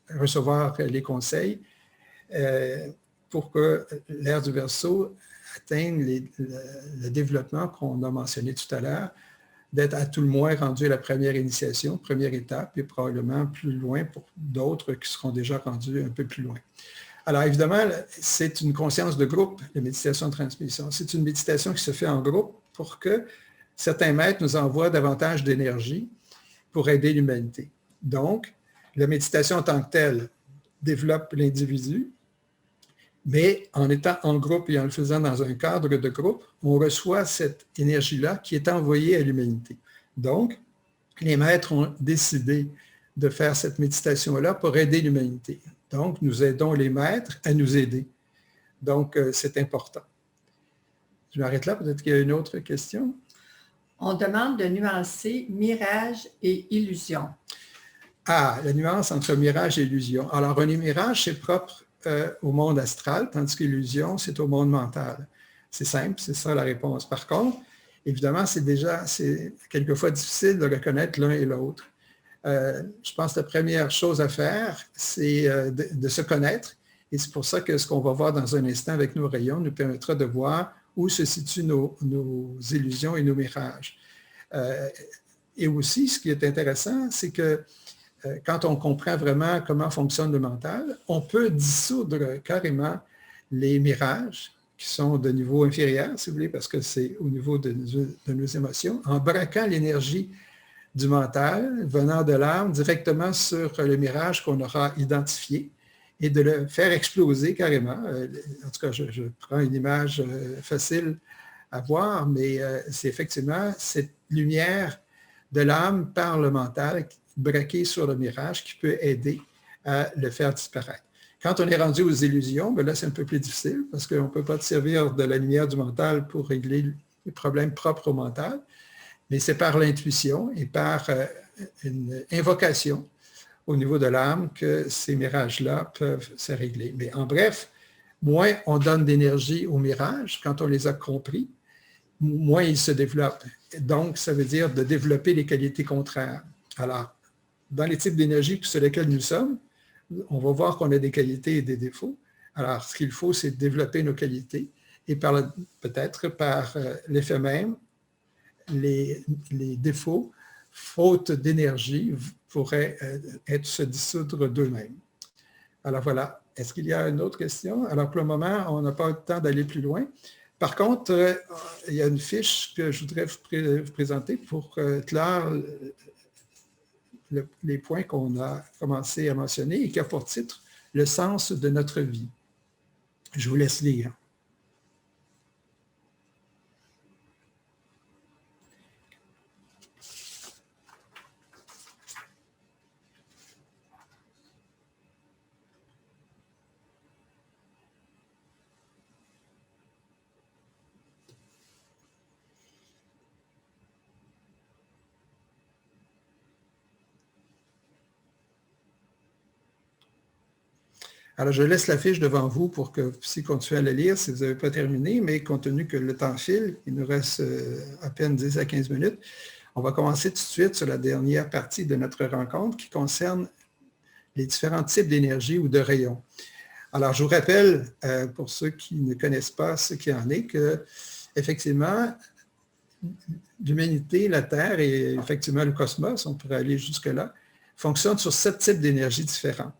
recevoir les conseils pour que l'ère du Verseau atteigne le développement qu'on a mentionné tout à l'heure, d'être à tout le moins rendu à la première initiation, première étape, et probablement plus loin pour d'autres qui seront déjà rendus un peu plus loin. Alors évidemment, c'est une conscience de groupe, la méditation de transmission. C'est une méditation qui se fait en groupe pour que certains maîtres nous envoient davantage d'énergie pour aider l'humanité. Donc, la méditation en tant que telle développe l'individu, mais en étant en groupe et en le faisant dans un cadre de groupe, on reçoit cette énergie-là qui est envoyée à l'humanité. Donc, les maîtres ont décidé de faire cette méditation-là pour aider l'humanité. Donc, nous aidons les maîtres à nous aider. Donc, c'est important. Je m'arrête là, peut-être qu'il y a une autre question. On demande de nuancer mirage et illusion. Ah, la nuance entre mirage et illusion. Alors, un mirage, c'est propre au monde astral, tandis qu'illusion, c'est au monde mental. C'est simple, c'est ça la réponse. Par contre, évidemment, c'est quelquefois difficile de reconnaître l'un et l'autre. Je pense que la première chose à faire, c'est de se connaître. Et c'est pour ça que ce qu'on va voir dans un instant avec nos rayons nous permettra de voir où se situent nos illusions et nos mirages. Et aussi, ce qui est intéressant, c'est que quand on comprend vraiment comment fonctionne le mental, on peut dissoudre carrément les mirages qui sont de niveau inférieur, si vous voulez, parce que c'est au niveau de nos émotions, en braquant l'énergie du mental venant de l'âme directement sur le mirage qu'on aura identifié et de le faire exploser carrément. En tout cas, je prends une image facile à voir, mais c'est effectivement cette lumière de l'âme par le mental braquée sur le mirage qui peut aider à le faire disparaître. Quand on est rendu aux illusions, bien là, c'est un peu plus difficile parce qu'on ne peut pas se servir de la lumière du mental pour régler les problèmes propres au mental, mais c'est par l'intuition et par une invocation au niveau de l'âme que ces mirages-là peuvent se régler. Mais en bref, moins on donne d'énergie aux mirages, quand on les a compris, moins ils se développent. Donc, ça veut dire de développer les qualités contraires. Alors, dans les types d'énergie sur lesquels nous sommes, on va voir qu'on a des qualités et des défauts. Alors, ce qu'il faut, c'est développer nos qualités et peut-être par l'effet même, les défauts, faute d'énergie, pourraient se dissoudre d'eux-mêmes. Alors voilà. Est-ce qu'il y a une autre question? Alors, pour le moment, on n'a pas le temps d'aller plus loin. Par contre, il y a une fiche que je voudrais vous présenter pour clore les points qu'on a commencé à mentionner et qui a pour titre « Le sens de notre vie ». Je vous laisse lire. Alors, je laisse la fiche devant vous pour que vous puissiez continuer à la lire si vous n'avez pas terminé, mais compte tenu que le temps file, il nous reste à peine 10 à 15 minutes, on va commencer tout de suite sur la dernière partie de notre rencontre qui concerne les différents types d'énergie ou de rayons. Alors, je vous rappelle, pour ceux qui ne connaissent pas ce qu'il en est, que effectivement, l'humanité, la Terre et effectivement le cosmos, on pourrait aller jusque-là, fonctionnent sur 7 types d'énergie différents.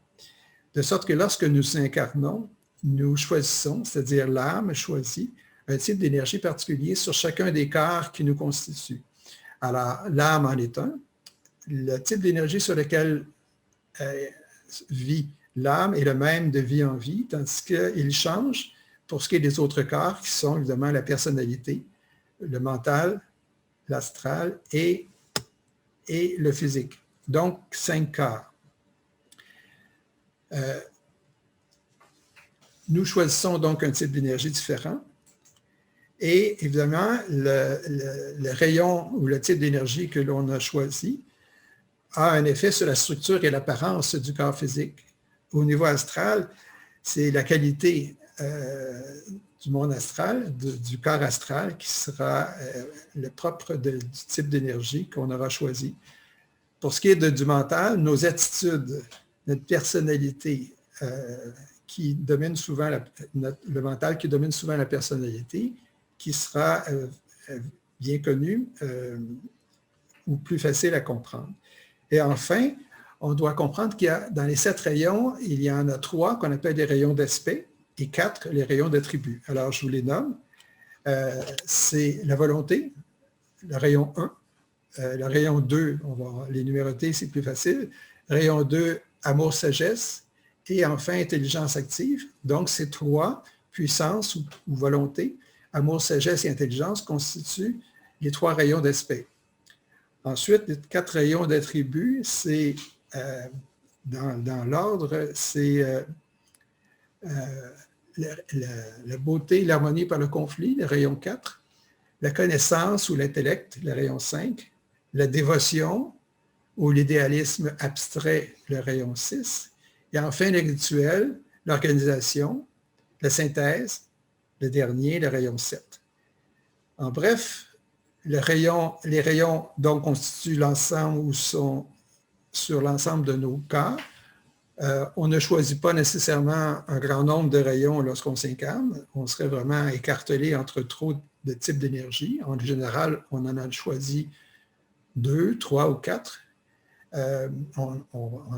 De sorte que lorsque nous incarnons, nous choisissons, c'est-à-dire l'âme choisit, un type d'énergie particulier sur chacun des corps qui nous constituent. Alors, l'âme en est un. Le type d'énergie sur lequel vit l'âme est le même de vie en vie, tandis qu'il change pour ce qui est des autres corps, qui sont évidemment la personnalité, le mental, l'astral et le physique. Donc, 5 corps. Nous choisissons donc un type d'énergie différent. Et évidemment, le rayon ou le type d'énergie que l'on a choisi a un effet sur la structure et l'apparence du corps physique. Au niveau astral, c'est la qualité du monde astral, du corps astral, qui sera le propre du type d'énergie qu'on aura choisi. Pour ce qui est du mental, nos attitudes, notre personnalité qui domine souvent, le mental qui domine souvent la personnalité, qui sera bien connu ou plus facile à comprendre. Et enfin, on doit comprendre qu'il y a, dans les 7 rayons, il y en a 3 qu'on appelle les rayons d'aspect et 4 les rayons d'attribut. Alors, je vous les nomme. C'est la volonté, le rayon 1. Le rayon 2, on va les numéroter, c'est plus facile. Rayon 2, amour, sagesse. Et enfin, intelligence active. Donc, ces 3 puissances ou volonté, amour, sagesse et intelligence, constituent les 3 rayons d'aspect. Ensuite, les 4 rayons d'attribut, c'est, dans l'ordre, c'est la beauté, l'harmonie par le conflit, le rayon 4, la connaissance ou l'intellect, le rayon 5, la dévotion ou l'idéalisme abstrait, le rayon 6, et enfin le rituel, l'organisation, la synthèse, le dernier, le rayon 7. En bref, les rayons donc constituent l'ensemble ou sont sur l'ensemble de nos corps. On ne choisit pas nécessairement un grand nombre de rayons lorsqu'on s'incarne. On serait vraiment écartelé entre trop de types d'énergie. En général, on en a choisi 2, 3 ou 4. On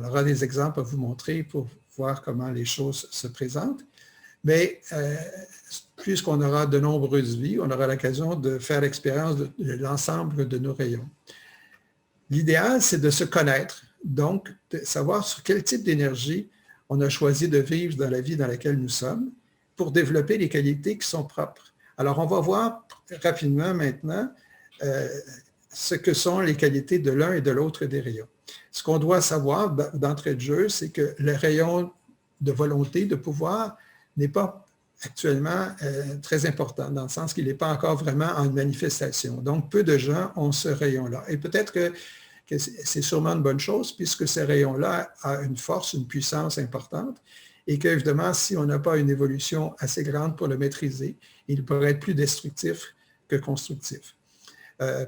aura des exemples à vous montrer pour voir comment les choses se présentent. Mais puisqu'on aura de nombreuses vies, on aura l'occasion de faire l'expérience de l'ensemble de nos rayons. L'idéal, c'est de se connaître, donc de savoir sur quel type d'énergie on a choisi de vivre dans la vie dans laquelle nous sommes pour développer les qualités qui sont propres. Alors, on va voir rapidement maintenant ce que sont les qualités de l'un et de l'autre des rayons. Ce qu'on doit savoir d'entrée de jeu, c'est que le rayon de volonté, de pouvoir, n'est pas actuellement très important, dans le sens qu'il n'est pas encore vraiment en manifestation. Donc, peu de gens ont ce rayon-là. Et peut-être que c'est sûrement une bonne chose, puisque ce rayon-là a une force, une puissance importante, et qu'évidemment, si on n'a pas une évolution assez grande pour le maîtriser, il pourrait être plus destructif que constructif.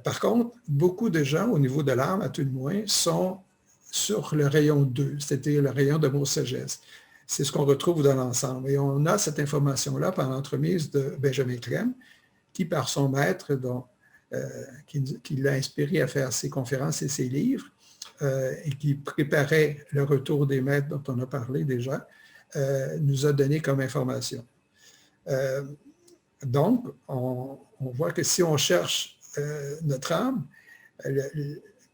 Par contre, beaucoup de gens, au niveau de l'âme, à tout le moins, sont sur le rayon 2, c'est-à-dire le rayon de sagesse. C'est ce qu'on retrouve dans l'ensemble. Et on a cette information-là par l'entremise de Benjamin Crème, qui, par son maître, qui l'a inspiré à faire ses conférences et ses livres, et qui préparait le retour des maîtres dont on a parlé déjà, nous a donné comme information. Donc, on voit que si on cherche notre âme,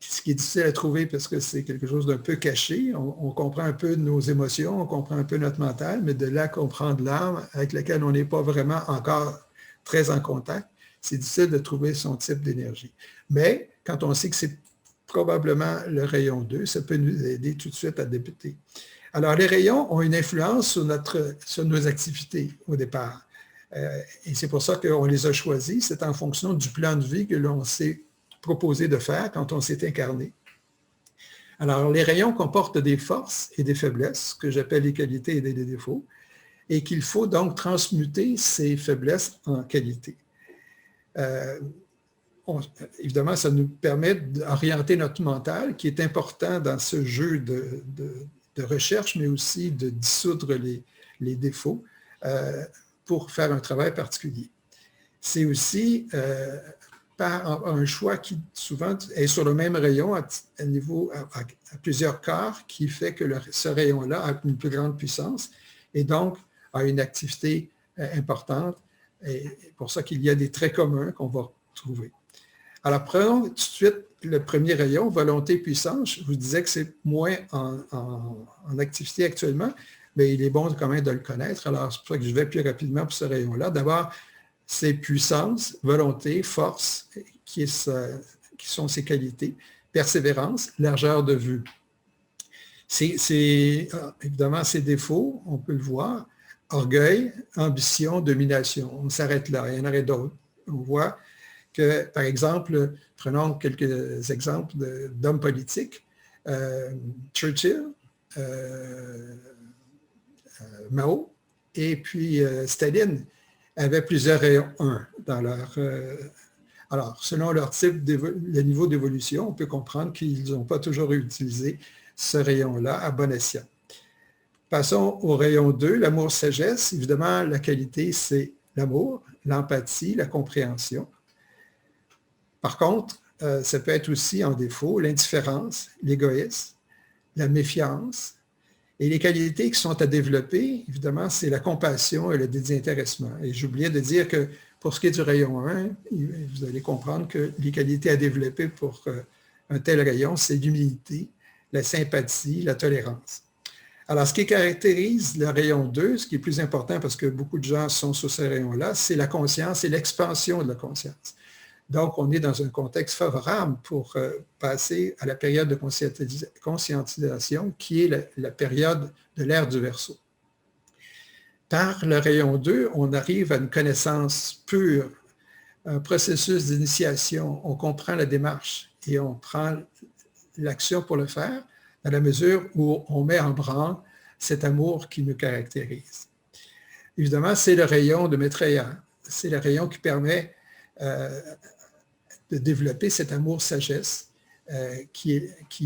ce qui est difficile à trouver parce que c'est quelque chose d'un peu caché, on comprend un peu nos émotions, on comprend un peu notre mental, mais de là comprendre l'âme avec laquelle on n'est pas vraiment encore très en contact, c'est difficile de trouver son type d'énergie. Mais quand on sait que c'est probablement le rayon 2, ça peut nous aider tout de suite à débuter. Alors, les rayons ont une influence sur nos activités au départ. Et c'est pour ça qu'on les a choisis. C'est en fonction du plan de vie que l'on s'est proposé de faire quand on s'est incarné. Alors, les rayons comportent des forces et des faiblesses, que j'appelle les qualités et les défauts, et qu'il faut donc transmuter ces faiblesses en qualités. Évidemment, ça nous permet d'orienter notre mental, qui est important dans ce jeu de recherche, mais aussi de dissoudre les défauts pour faire un travail particulier. C'est aussi par un choix qui souvent est sur le même rayon à plusieurs quarts, qui fait que ce rayon-là a une plus grande puissance et donc a une activité importante. Et pour ça qu'il y a des traits communs qu'on va trouver. Alors, prenons tout de suite le premier rayon, volonté-puissance. Je vous disais que c'est moins en activité actuellement, mais il est bon quand même de le connaître. Alors, c'est pour ça que je vais plus rapidement pour ce rayon-là. D'abord, c'est puissance, volonté, force, qui sont ses qualités, persévérance, largeur de vue. Évidemment, ses défauts, on peut le voir, orgueil, ambition, domination. On s'arrête là, il y en aurait d'autres. On voit que, par exemple, prenons quelques exemples d'hommes politiques. Churchill, Mao, et puis Staline avaient plusieurs rayons 1 dans leur... alors, selon leur type, le niveau d'évolution, on peut comprendre qu'ils n'ont pas toujours utilisé ce rayon-là à bon escient. Passons au rayon 2, l'amour-sagesse. Évidemment, la qualité, c'est l'amour, l'empathie, la compréhension. Par contre, ça peut être aussi en défaut l'indifférence, l'égoïsme, la méfiance. Et les qualités qui sont à développer, évidemment, c'est la compassion et le désintéressement. Et j'oubliais de dire que pour ce qui est du rayon 1, vous allez comprendre que les qualités à développer pour un tel rayon, c'est l'humilité, la sympathie, la tolérance. Alors, ce qui caractérise le rayon 2, ce qui est plus important parce que beaucoup de gens sont sur ce rayon-là, c'est la conscience et l'expansion de la conscience. Donc, on est dans un contexte favorable pour passer à la période de conscientisation qui est la période de l'ère du Verseau. Par le rayon 2, on arrive à une connaissance pure, un processus d'initiation. On comprend la démarche et on prend l'action pour le faire dans la mesure où on met en branle cet amour qui nous caractérise. Évidemment, c'est le rayon de Maitreya. C'est le rayon qui permet de développer cet amour-sagesse qui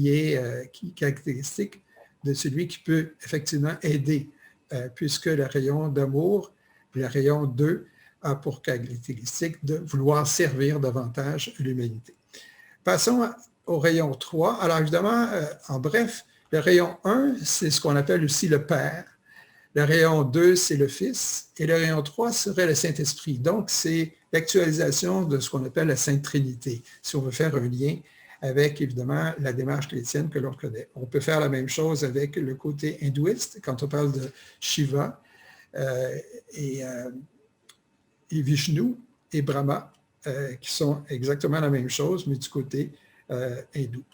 est caractéristique de celui qui peut effectivement aider, puisque le rayon d'amour, le rayon 2, a pour caractéristique de vouloir servir davantage l'humanité. Passons au rayon 3. Alors évidemment, en bref, le rayon 1, c'est ce qu'on appelle aussi le Père. Le rayon 2, c'est le Fils. Et le rayon 3 serait le Saint-Esprit. Donc, c'est l'actualisation de ce qu'on appelle la Sainte Trinité, si on veut faire un lien avec, évidemment, la démarche chrétienne que l'on connaît. On peut faire la même chose avec le côté hindouiste, quand on parle de Shiva et Vishnu et Brahma, qui sont exactement la même chose, mais du côté hindou,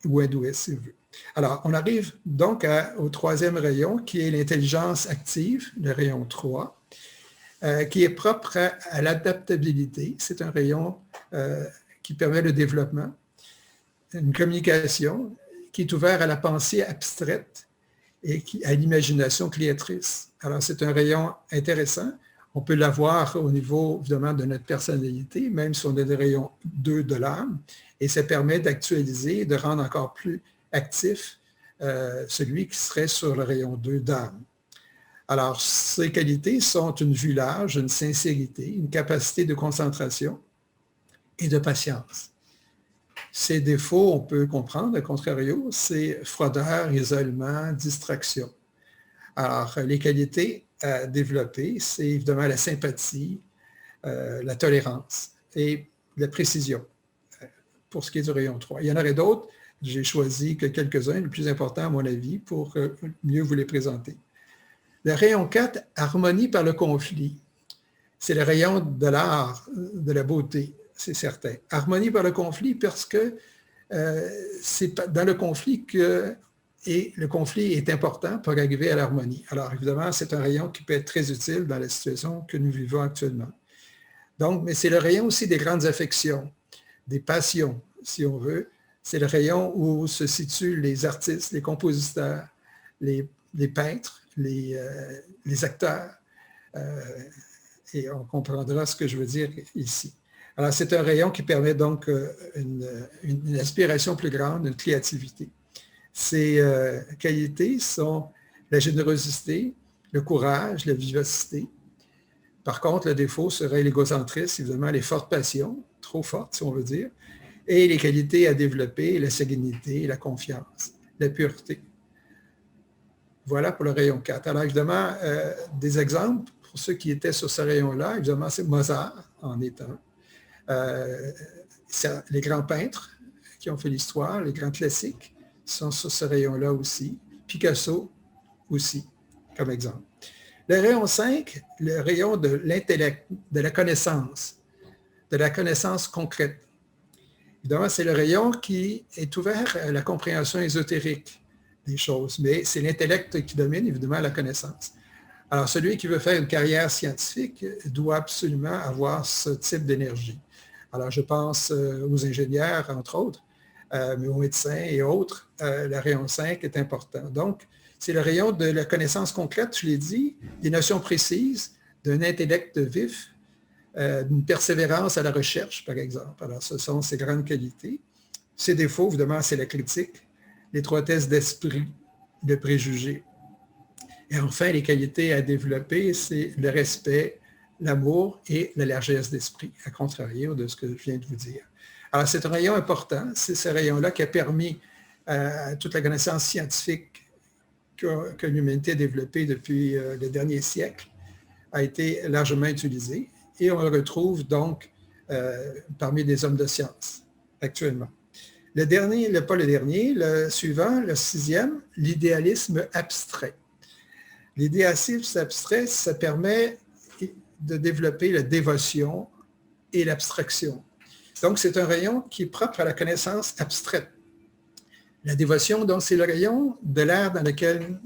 ou hindouiste, si vous voulez. Alors, on arrive donc au troisième rayon, qui est l'intelligence active, le rayon 3, qui est propre à l'adaptabilité. C'est un rayon qui permet le développement, une communication qui est ouverte à la pensée abstraite et à l'imagination créatrice. Alors, c'est un rayon intéressant. On peut l'avoir au niveau, évidemment, de notre personnalité, même si on est des rayons 2 de l'âme, et ça permet d'actualiser et de rendre encore plus actif celui qui serait sur le rayon 2 d'âme. Alors, ces qualités sont une vue large, une sincérité, une capacité de concentration et de patience. Ces défauts, on peut comprendre, au contrario, c'est froideur, isolement, distraction. Alors, les qualités à développer, c'est évidemment la sympathie, la tolérance et la précision pour ce qui est du rayon 3. Il y en aurait d'autres, j'ai choisi que quelques-uns, les plus importants à mon avis, pour mieux vous les présenter. Le rayon 4, harmonie par le conflit. C'est le rayon de l'art, de la beauté, c'est certain. Harmonie par le conflit parce que c'est dans le conflit que le conflit est important pour arriver à l'harmonie. Alors évidemment, c'est un rayon qui peut être très utile dans la situation que nous vivons actuellement. Donc, mais c'est le rayon aussi des grandes affections, des passions, si on veut, C'est le rayon où se situent les artistes, les compositeurs, les peintres, les acteurs. Et on comprendra ce que je veux dire ici. Alors, c'est un rayon qui permet donc une aspiration plus grande, une créativité. Ces qualités sont la générosité, le courage, la vivacité. Par contre, le défaut serait l'égocentrisme, évidemment, les fortes passions, trop fortes si on veut dire, et les qualités à développer, la sérénité, la confiance, la pureté. Voilà pour le rayon 4. Alors évidemment, des exemples pour ceux qui étaient sur ce rayon-là, évidemment, c'est Mozart en étant. Les grands peintres qui ont fait l'histoire, les grands classiques, sont sur ce rayon-là aussi. Picasso aussi, comme exemple. Le rayon 5, le rayon de l'intellect, de la connaissance concrète. Évidemment, c'est le rayon qui est ouvert à la compréhension ésotérique des choses, mais c'est l'intellect qui domine, évidemment, la connaissance. Alors, celui qui veut faire une carrière scientifique doit absolument avoir ce type d'énergie. Alors, je pense aux ingénieurs, entre autres, mais aux médecins et autres, le rayon 5 est important. Donc, c'est le rayon de la connaissance concrète, je l'ai dit, des notions précises, d'un intellect vif, d'une persévérance à la recherche, par exemple. Alors, ce sont ces grandes qualités. Ses défauts, évidemment, c'est la critique, l'étroitesse d'esprit, le préjugé. Et enfin, les qualités à développer, c'est le respect, l'amour et la largesse d'esprit, à contrario de ce que je viens de vous dire. Alors, c'est un rayon important. C'est ce rayon-là qui a permis à toute la connaissance scientifique que l'humanité a développée depuis les derniers siècles, a été largement utilisé. Et on le retrouve donc parmi les hommes de science actuellement. Le dernier, pas le dernier, le suivant, le 6e, l'idéalisme abstrait. L'idéalisme abstrait, ça permet de développer la dévotion et l'abstraction. Donc, c'est un rayon qui est propre à la connaissance abstraite. La dévotion, donc, c'est le rayon de l'ère dans lequel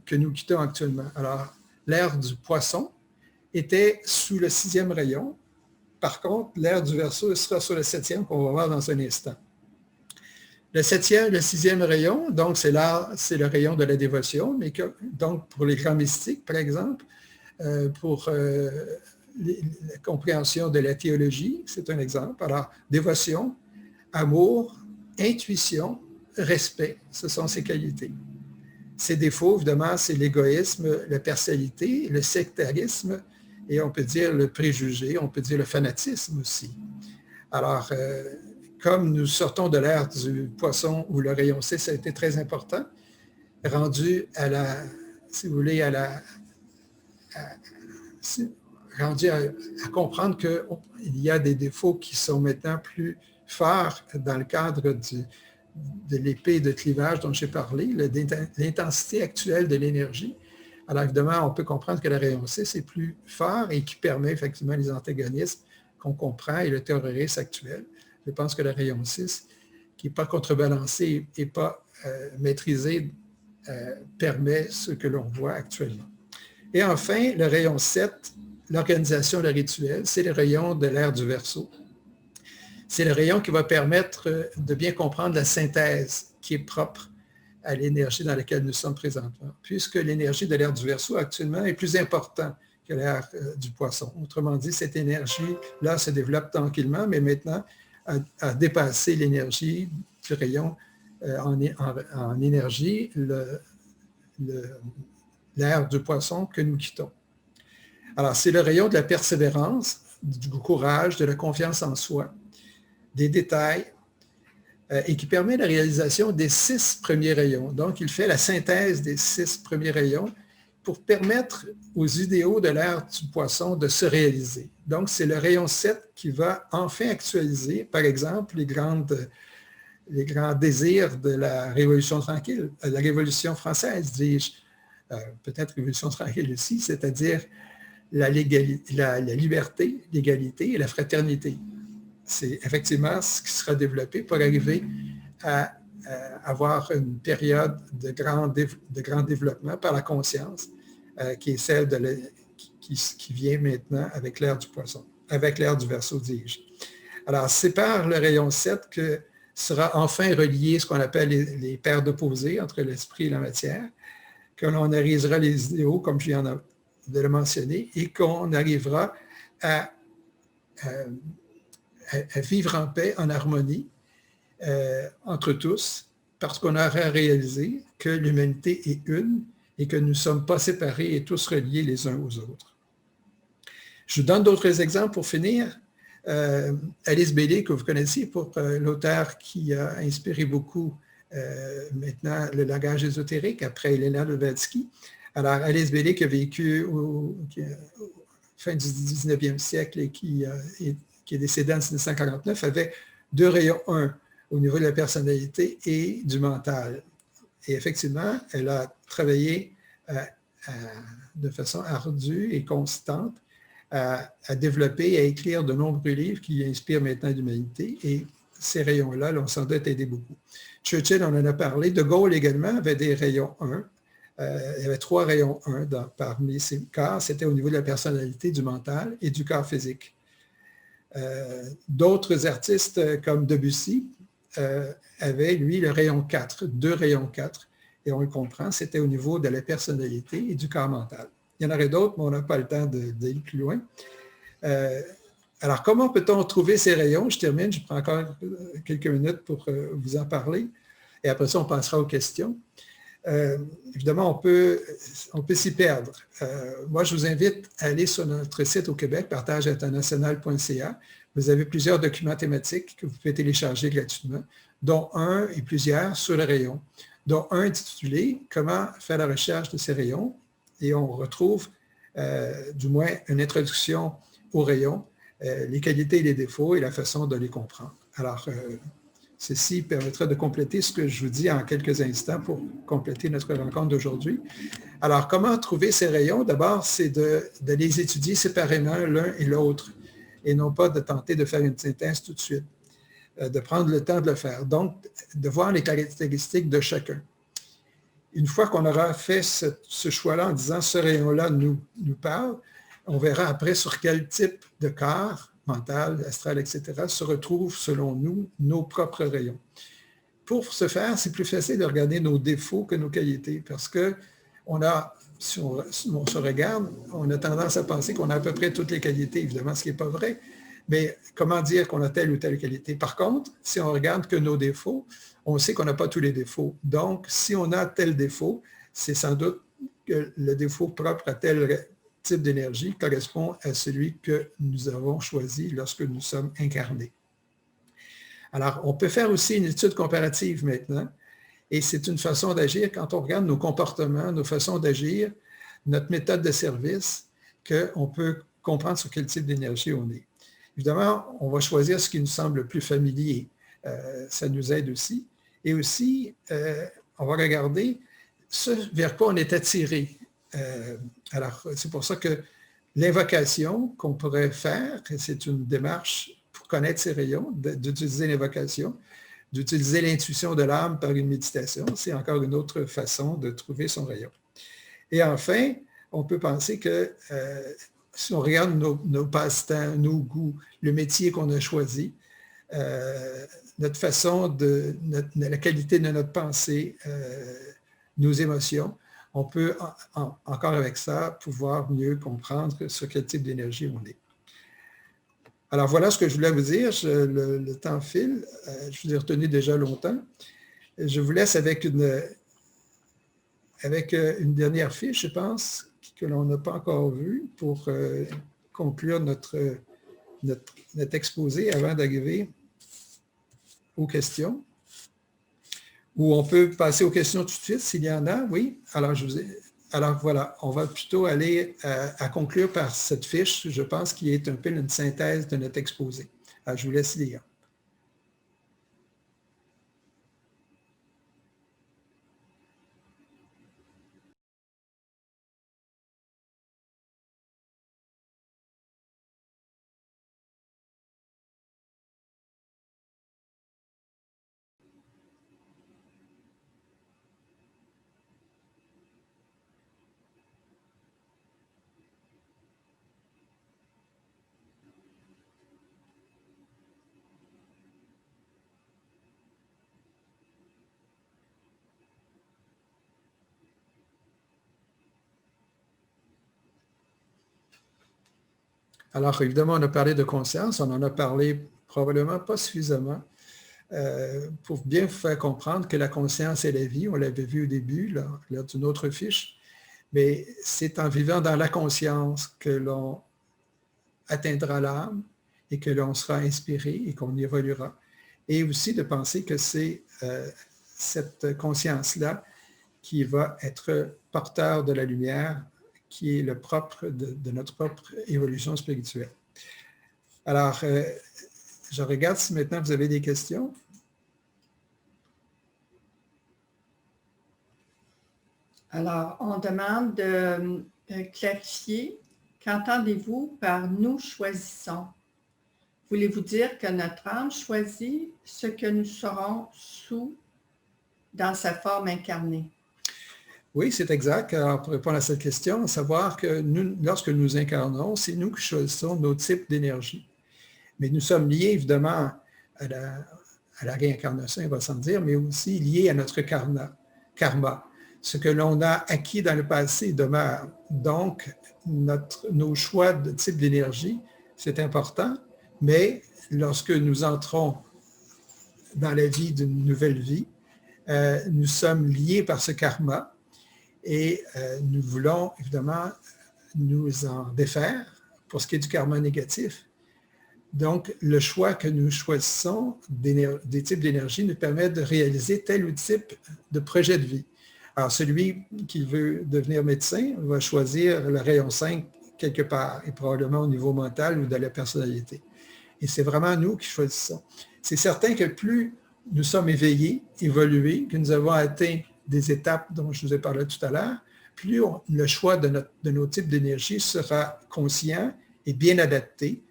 que nous quittons actuellement. Alors, l'ère du poisson était sous le 6e rayon. Par contre, l'ère du Verseau sera sur le 7e qu'on va voir dans un instant. Le 6e rayon, donc, c'est le rayon de la dévotion, mais donc pour les grands mystiques, par exemple, pour la compréhension de la théologie, c'est un exemple. Alors, dévotion, amour, intuition, respect, ce sont ses qualités. Ses défauts, évidemment, c'est l'égoïsme, la partialité, le sectarisme, et on peut dire le préjugé, on peut dire le fanatisme aussi. Alors, comme nous sortons de l'ère du poisson où le rayon 6 a été très important, rendu à la, si vous voulez, rendu à comprendre qu'il y a des défauts qui sont maintenant plus forts dans le cadre de l'épée de clivage dont j'ai parlé, l'intensité actuelle de l'énergie. Alors évidemment, on peut comprendre que le rayon 6 est plus fort et qui permet effectivement les antagonismes qu'on comprend et le terrorisme actuel. Je pense que le rayon 6, qui n'est pas contrebalancé et pas maîtrisé, permet ce que l'on voit actuellement. Et enfin, le rayon 7, l'organisation, le rituel, c'est le rayon de l'ère du Verseau. C'est le rayon qui va permettre de bien comprendre la synthèse qui est propre à l'énergie dans laquelle nous sommes présentement, puisque l'énergie de l'ère du Verseau actuellement est plus importante que l'ère du Poisson. Autrement dit, cette énergie-là se développe tranquillement, mais maintenant a dépassé l'énergie du rayon en énergie, l'ère du Poisson que nous quittons. Alors, c'est le rayon de la persévérance, du courage, de la confiance en soi, des détails, et qui permet la réalisation des 6 premiers rayons. Donc, il fait la synthèse des 6 premiers rayons pour permettre aux idéaux de l'ère du Poisson de se réaliser. Donc, c'est le rayon 7 qui va enfin actualiser, par exemple, les grands désirs de la Révolution tranquille, la Révolution française, dis-je, peut-être Révolution tranquille aussi, c'est-à-dire la liberté, l'égalité et la fraternité. C'est effectivement ce qui sera développé pour arriver à avoir une période de grand développement par la conscience, qui est celle qui vient maintenant avec l'ère du Poisson, avec l'ère du Verseau, dis-je. Alors, c'est par le rayon 7 que sera enfin relié ce qu'on appelle les paires d'opposés entre l'esprit et la matière, que l'on analysera les idéaux, comme je viens de le mentionner, et qu'on arrivera à vivre en paix, en harmonie, entre tous, parce qu'on aura réalisé que l'humanité est une et que nous ne sommes pas séparés et tous reliés les uns aux autres. Je vous donne d'autres exemples pour finir. Alice Bailey, que vous connaissez, pour l'auteur qui a inspiré beaucoup maintenant le langage ésotérique, après Elena Blavatsky. Alors, Alice Bailey, qui a vécu au fin du 19e siècle et qui est décédée en 1949, avait 2 rayons 1 au niveau de la personnalité et du mental. Et effectivement, elle a travaillé de façon ardue et constante à développer et à écrire de nombreux livres qui inspirent maintenant l'humanité. Et ces rayons-là l'ont sans doute aidé beaucoup. Churchill, on en a parlé. De Gaulle également avait des rayons 1. Il y avait 3 rayons 1 parmi ces corps. C'était au niveau de la personnalité, du mental et du corps physique. D'autres artistes comme Debussy avaient, lui, le rayon 4, 2 rayons 4. Et on le comprend, c'était au niveau de la personnalité et du corps mental. Il y en aurait d'autres, mais on n'a pas le temps d'aller plus loin. Alors, comment peut-on trouver ces rayons? Je termine, je prends encore quelques minutes pour vous en parler. Et après ça, on passera aux questions. Évidemment, on peut s'y perdre. Moi, je vous invite à aller sur notre site au Québec, partageinternational.ca. Vous avez plusieurs documents thématiques que vous pouvez télécharger gratuitement, dont un et plusieurs sur le rayon, dont un intitulé « Comment faire la recherche de ces rayons ». Et on retrouve du moins une introduction aux rayons, les qualités et les défauts et la façon de les comprendre. Alors, ceci permettra de compléter ce que je vous dis en quelques instants pour compléter notre rencontre d'aujourd'hui. Alors, comment trouver ces rayons? D'abord, c'est de les étudier séparément l'un et l'autre et non pas de tenter de faire une synthèse tout de suite, de prendre le temps de le faire. Donc, de voir les caractéristiques de chacun. Une fois qu'on aura fait ce choix-là en disant ce rayon-là nous parle, on verra après sur quel type de corps, mental, astral, etc., se retrouvent, selon nous, nos propres rayons. Pour ce faire, c'est plus facile de regarder nos défauts que nos qualités, parce que si on se regarde, on a tendance à penser qu'on a à peu près toutes les qualités, évidemment, ce qui n'est pas vrai. Mais comment dire qu'on a telle ou telle qualité? Par contre, si on regarde que nos défauts, on sait qu'on n'a pas tous les défauts. Donc, si on a tel défaut, c'est sans doute que le défaut propre à tel type d'énergie correspond à celui que nous avons choisi lorsque nous sommes incarnés. Alors, on peut faire aussi une étude comparative maintenant, et c'est une façon d'agir quand on regarde nos comportements, nos façons d'agir, notre méthode de service, qu'on peut comprendre sur quel type d'énergie on est. Évidemment, on va choisir ce qui nous semble le plus familier. Ça nous aide aussi. Et aussi, on va regarder ce vers quoi on est attiré. Alors, c'est pour ça que l'invocation qu'on pourrait faire, c'est une démarche pour connaître ses rayons, d'utiliser l'invocation, d'utiliser l'intuition de l'âme par une méditation, c'est encore une autre façon de trouver son rayon. Et enfin, on peut penser que si on regarde nos passe-temps, nos goûts, le métier qu'on a choisi, notre façon la qualité de notre pensée, nos émotions, on peut encore avec ça pouvoir mieux comprendre sur quel type d'énergie on est. Alors voilà ce que je voulais vous dire. Le temps file. Je vous ai retenu déjà longtemps. Je vous laisse avec une dernière fiche, je pense, que l'on n'a pas encore vue pour conclure notre exposé avant d'arriver aux questions. Ou on peut passer aux questions tout de suite s'il y en a, oui. Alors voilà, on va plutôt aller à conclure par cette fiche, je pense, qui est un peu une synthèse de notre exposé. Alors, je vous laisse lire. Alors, évidemment, on a parlé de conscience, on en a parlé probablement pas suffisamment pour bien vous faire comprendre que la conscience est la vie. On l'avait vu au début, lors d'une autre fiche. Mais c'est en vivant dans la conscience que l'on atteindra l'âme et que l'on sera inspiré et qu'on évoluera. Et aussi de penser que c'est cette conscience-là qui va être porteur de la lumière, qui est le propre de notre propre évolution spirituelle. Alors, je regarde si maintenant vous avez des questions. Alors, on demande de clarifier, qu'entendez-vous par « nous choisissons ». Voulez-vous dire que notre âme choisit ce que nous serons dans sa forme incarnée? Oui, c'est exact. Alors, pour répondre à cette question, à savoir que lorsque nous incarnons, c'est nous qui choisissons nos types d'énergie. Mais nous sommes liés évidemment à la réincarnation, il va sans dire, mais aussi liés à notre karma. Ce que l'on a acquis dans le passé demeure. Donc, nos choix de type d'énergie, c'est important, mais lorsque nous entrons dans la vie d'une nouvelle vie, nous sommes liés par ce karma et nous voulons évidemment nous en défaire pour ce qui est du karma négatif. Donc, le choix que nous choisissons des types d'énergie nous permet de réaliser tel ou type de projet de vie. Alors, celui qui veut devenir médecin va choisir le rayon 5 quelque part, et probablement au niveau mental ou de la personnalité. Et c'est vraiment nous qui choisissons. C'est certain que plus nous sommes éveillés, évolués, que nous avons atteint des étapes dont je vous ai parlé tout à l'heure, plus le choix de nos types d'énergie sera conscient et bien adapté,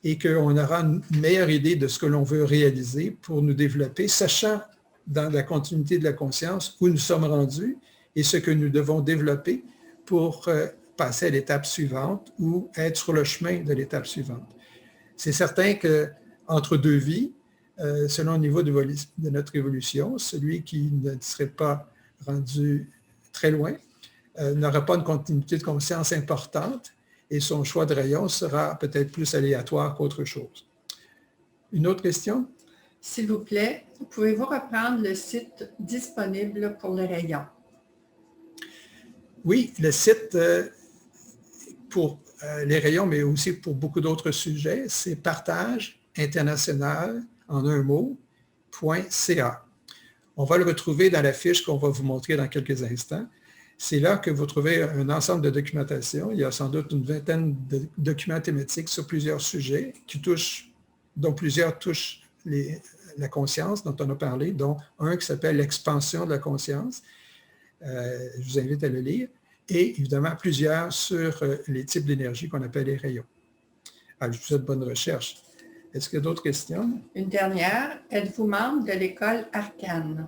et qu'on aura une meilleure idée de ce que l'on veut réaliser pour nous développer, sachant dans la continuité de la conscience où nous sommes rendus et ce que nous devons développer pour passer à l'étape suivante ou être sur le chemin de l'étape suivante. C'est certain qu'entre deux vies, selon le niveau de notre évolution, celui qui ne serait pas rendu très loin n'aura pas une continuité de conscience importante et son choix de rayon sera peut-être plus aléatoire qu'autre chose. Une autre question? S'il vous plaît, pouvez-vous reprendre le site disponible pour le rayon? Oui, le site pour les rayons, mais aussi pour beaucoup d'autres sujets, c'est partage international en un mot.ca. On va le retrouver dans la fiche qu'on va vous montrer dans quelques instants. C'est là que vous trouvez un ensemble de documentation. Il y a sans doute une vingtaine de documents thématiques sur plusieurs sujets dont plusieurs touchent la conscience dont on a parlé, dont un qui s'appelle l'expansion de la conscience. Je vous invite à le lire. Et évidemment, plusieurs sur les types d'énergie qu'on appelle les rayons. Alors, je vous souhaite bonne recherche. Est-ce qu'il y a d'autres questions? Une dernière. Êtes-vous membre de l'école Arcane?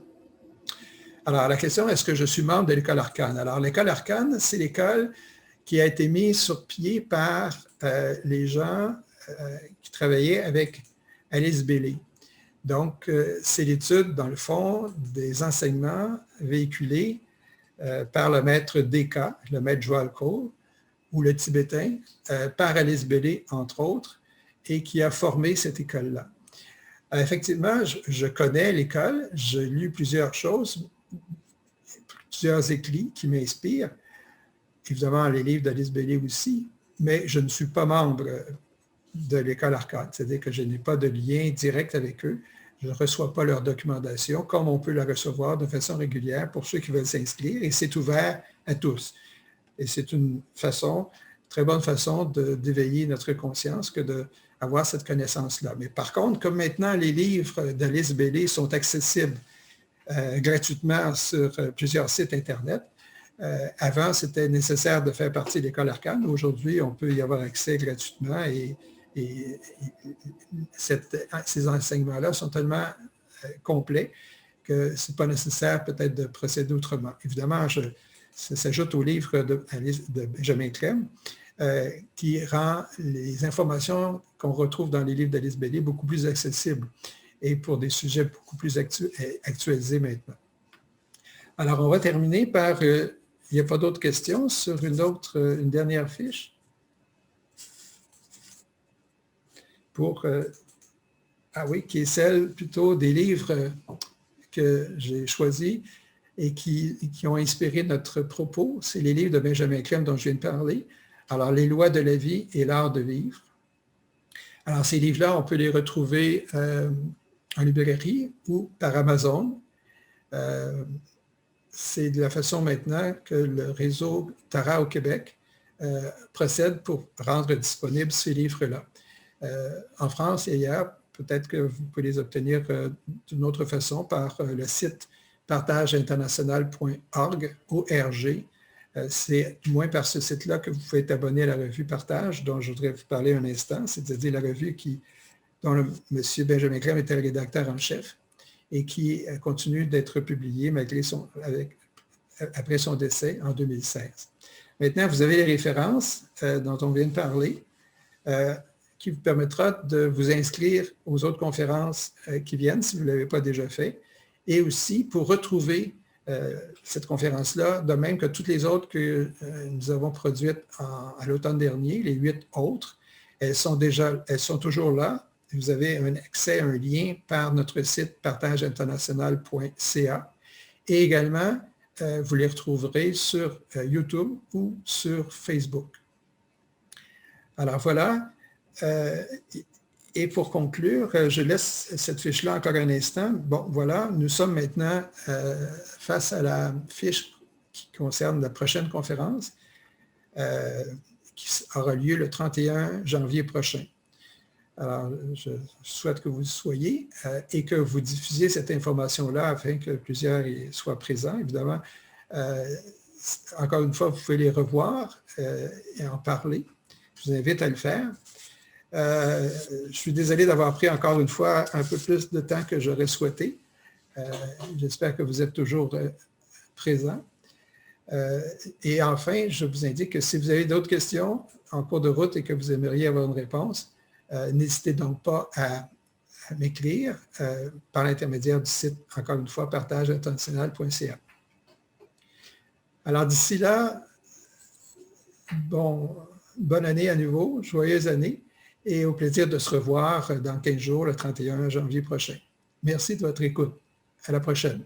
Alors, la question, est-ce que je suis membre de l'école Arcane? Alors, l'école Arcane, c'est l'école qui a été mise sur pied par les gens qui travaillaient avec Alice Bailey. Donc, c'est l'étude, dans le fond, des enseignements véhiculés par le maître Deka, le maître Joel Cole, ou le tibétain, par Alice Bailey, entre autres, et qui a formé cette école-là. Effectivement, je connais l'école, j'ai lu plusieurs choses, plusieurs écrits qui m'inspirent, évidemment les livres d'Alice Bailey aussi, mais je ne suis pas membre de l'école Arcane, c'est-à-dire que je n'ai pas de lien direct avec eux. Je ne reçois pas leur documentation, comme on peut la recevoir de façon régulière pour ceux qui veulent s'inscrire, et c'est ouvert à tous. Et c'est une très bonne façon d'éveiller notre conscience que d'avoir cette connaissance-là. Mais par contre, comme maintenant les livres d'Alice Bailey sont accessibles gratuitement sur plusieurs sites Internet, avant, c'était nécessaire de faire partie de l'école Arcane. Aujourd'hui, on peut y avoir accès gratuitement et ces enseignements-là sont tellement complets que ce n'est pas nécessaire peut-être de procéder autrement. Évidemment, ça s'ajoute au livre de Benjamin Crème qui rend les informations qu'on retrouve dans les livres d'Alice Bailey beaucoup plus accessibles et pour des sujets beaucoup plus actualisés maintenant. Alors, on va terminer par, il n'y a pas d'autres questions sur une dernière fiche? qui est celle plutôt des livres que j'ai choisis et qui ont inspiré notre propos. C'est les livres de Benjamin Crème dont je viens de parler. Alors, Les lois de la vie et l'art de vivre. Alors, ces livres-là, on peut les retrouver en librairie ou par Amazon. C'est de la façon maintenant que le réseau Tara au Québec procède pour rendre disponibles ces livres-là. En France et ailleurs, peut-être que vous pouvez les obtenir d'une autre façon par le site partageinternational.org, ORG. C'est du moins par ce site-là que vous pouvez être abonné à la revue Partage, dont je voudrais vous parler un instant, c'est-à-dire la revue dont M. Benjamin Crème était le rédacteur en chef et qui continue d'être publiée après son décès en 2016. Maintenant, vous avez les références dont on vient de parler, qui vous permettra de vous inscrire aux autres conférences qui viennent, si vous ne l'avez pas déjà fait, et aussi pour retrouver cette conférence-là, de même que toutes les autres que nous avons produites à l'automne dernier, les 8 autres, elles sont toujours là. Vous avez un accès à un lien par notre site partageinternational.ca et également, vous les retrouverez sur YouTube ou sur Facebook. Alors voilà. Et pour conclure, je laisse cette fiche-là encore un instant. Bon, voilà, nous sommes maintenant face à la fiche qui concerne la prochaine conférence qui aura lieu le 31 janvier prochain. Alors, je souhaite que vous y soyez et que vous diffusiez cette information-là afin que plusieurs y soient présents. Évidemment, encore une fois, vous pouvez les revoir et en parler. Je vous invite à le faire. Je suis désolé d'avoir pris encore une fois un peu plus de temps que j'aurais souhaité. J'espère que vous êtes toujours présents. Et enfin, je vous indique que si vous avez d'autres questions en cours de route et que vous aimeriez avoir une réponse, n'hésitez donc pas à m'écrire par l'intermédiaire du site, encore une fois, partageinternational.ca. Alors d'ici là, bonne année à nouveau, joyeuse année, et au plaisir de se revoir dans 15 jours, le 31 janvier prochain. Merci de votre écoute. À la prochaine.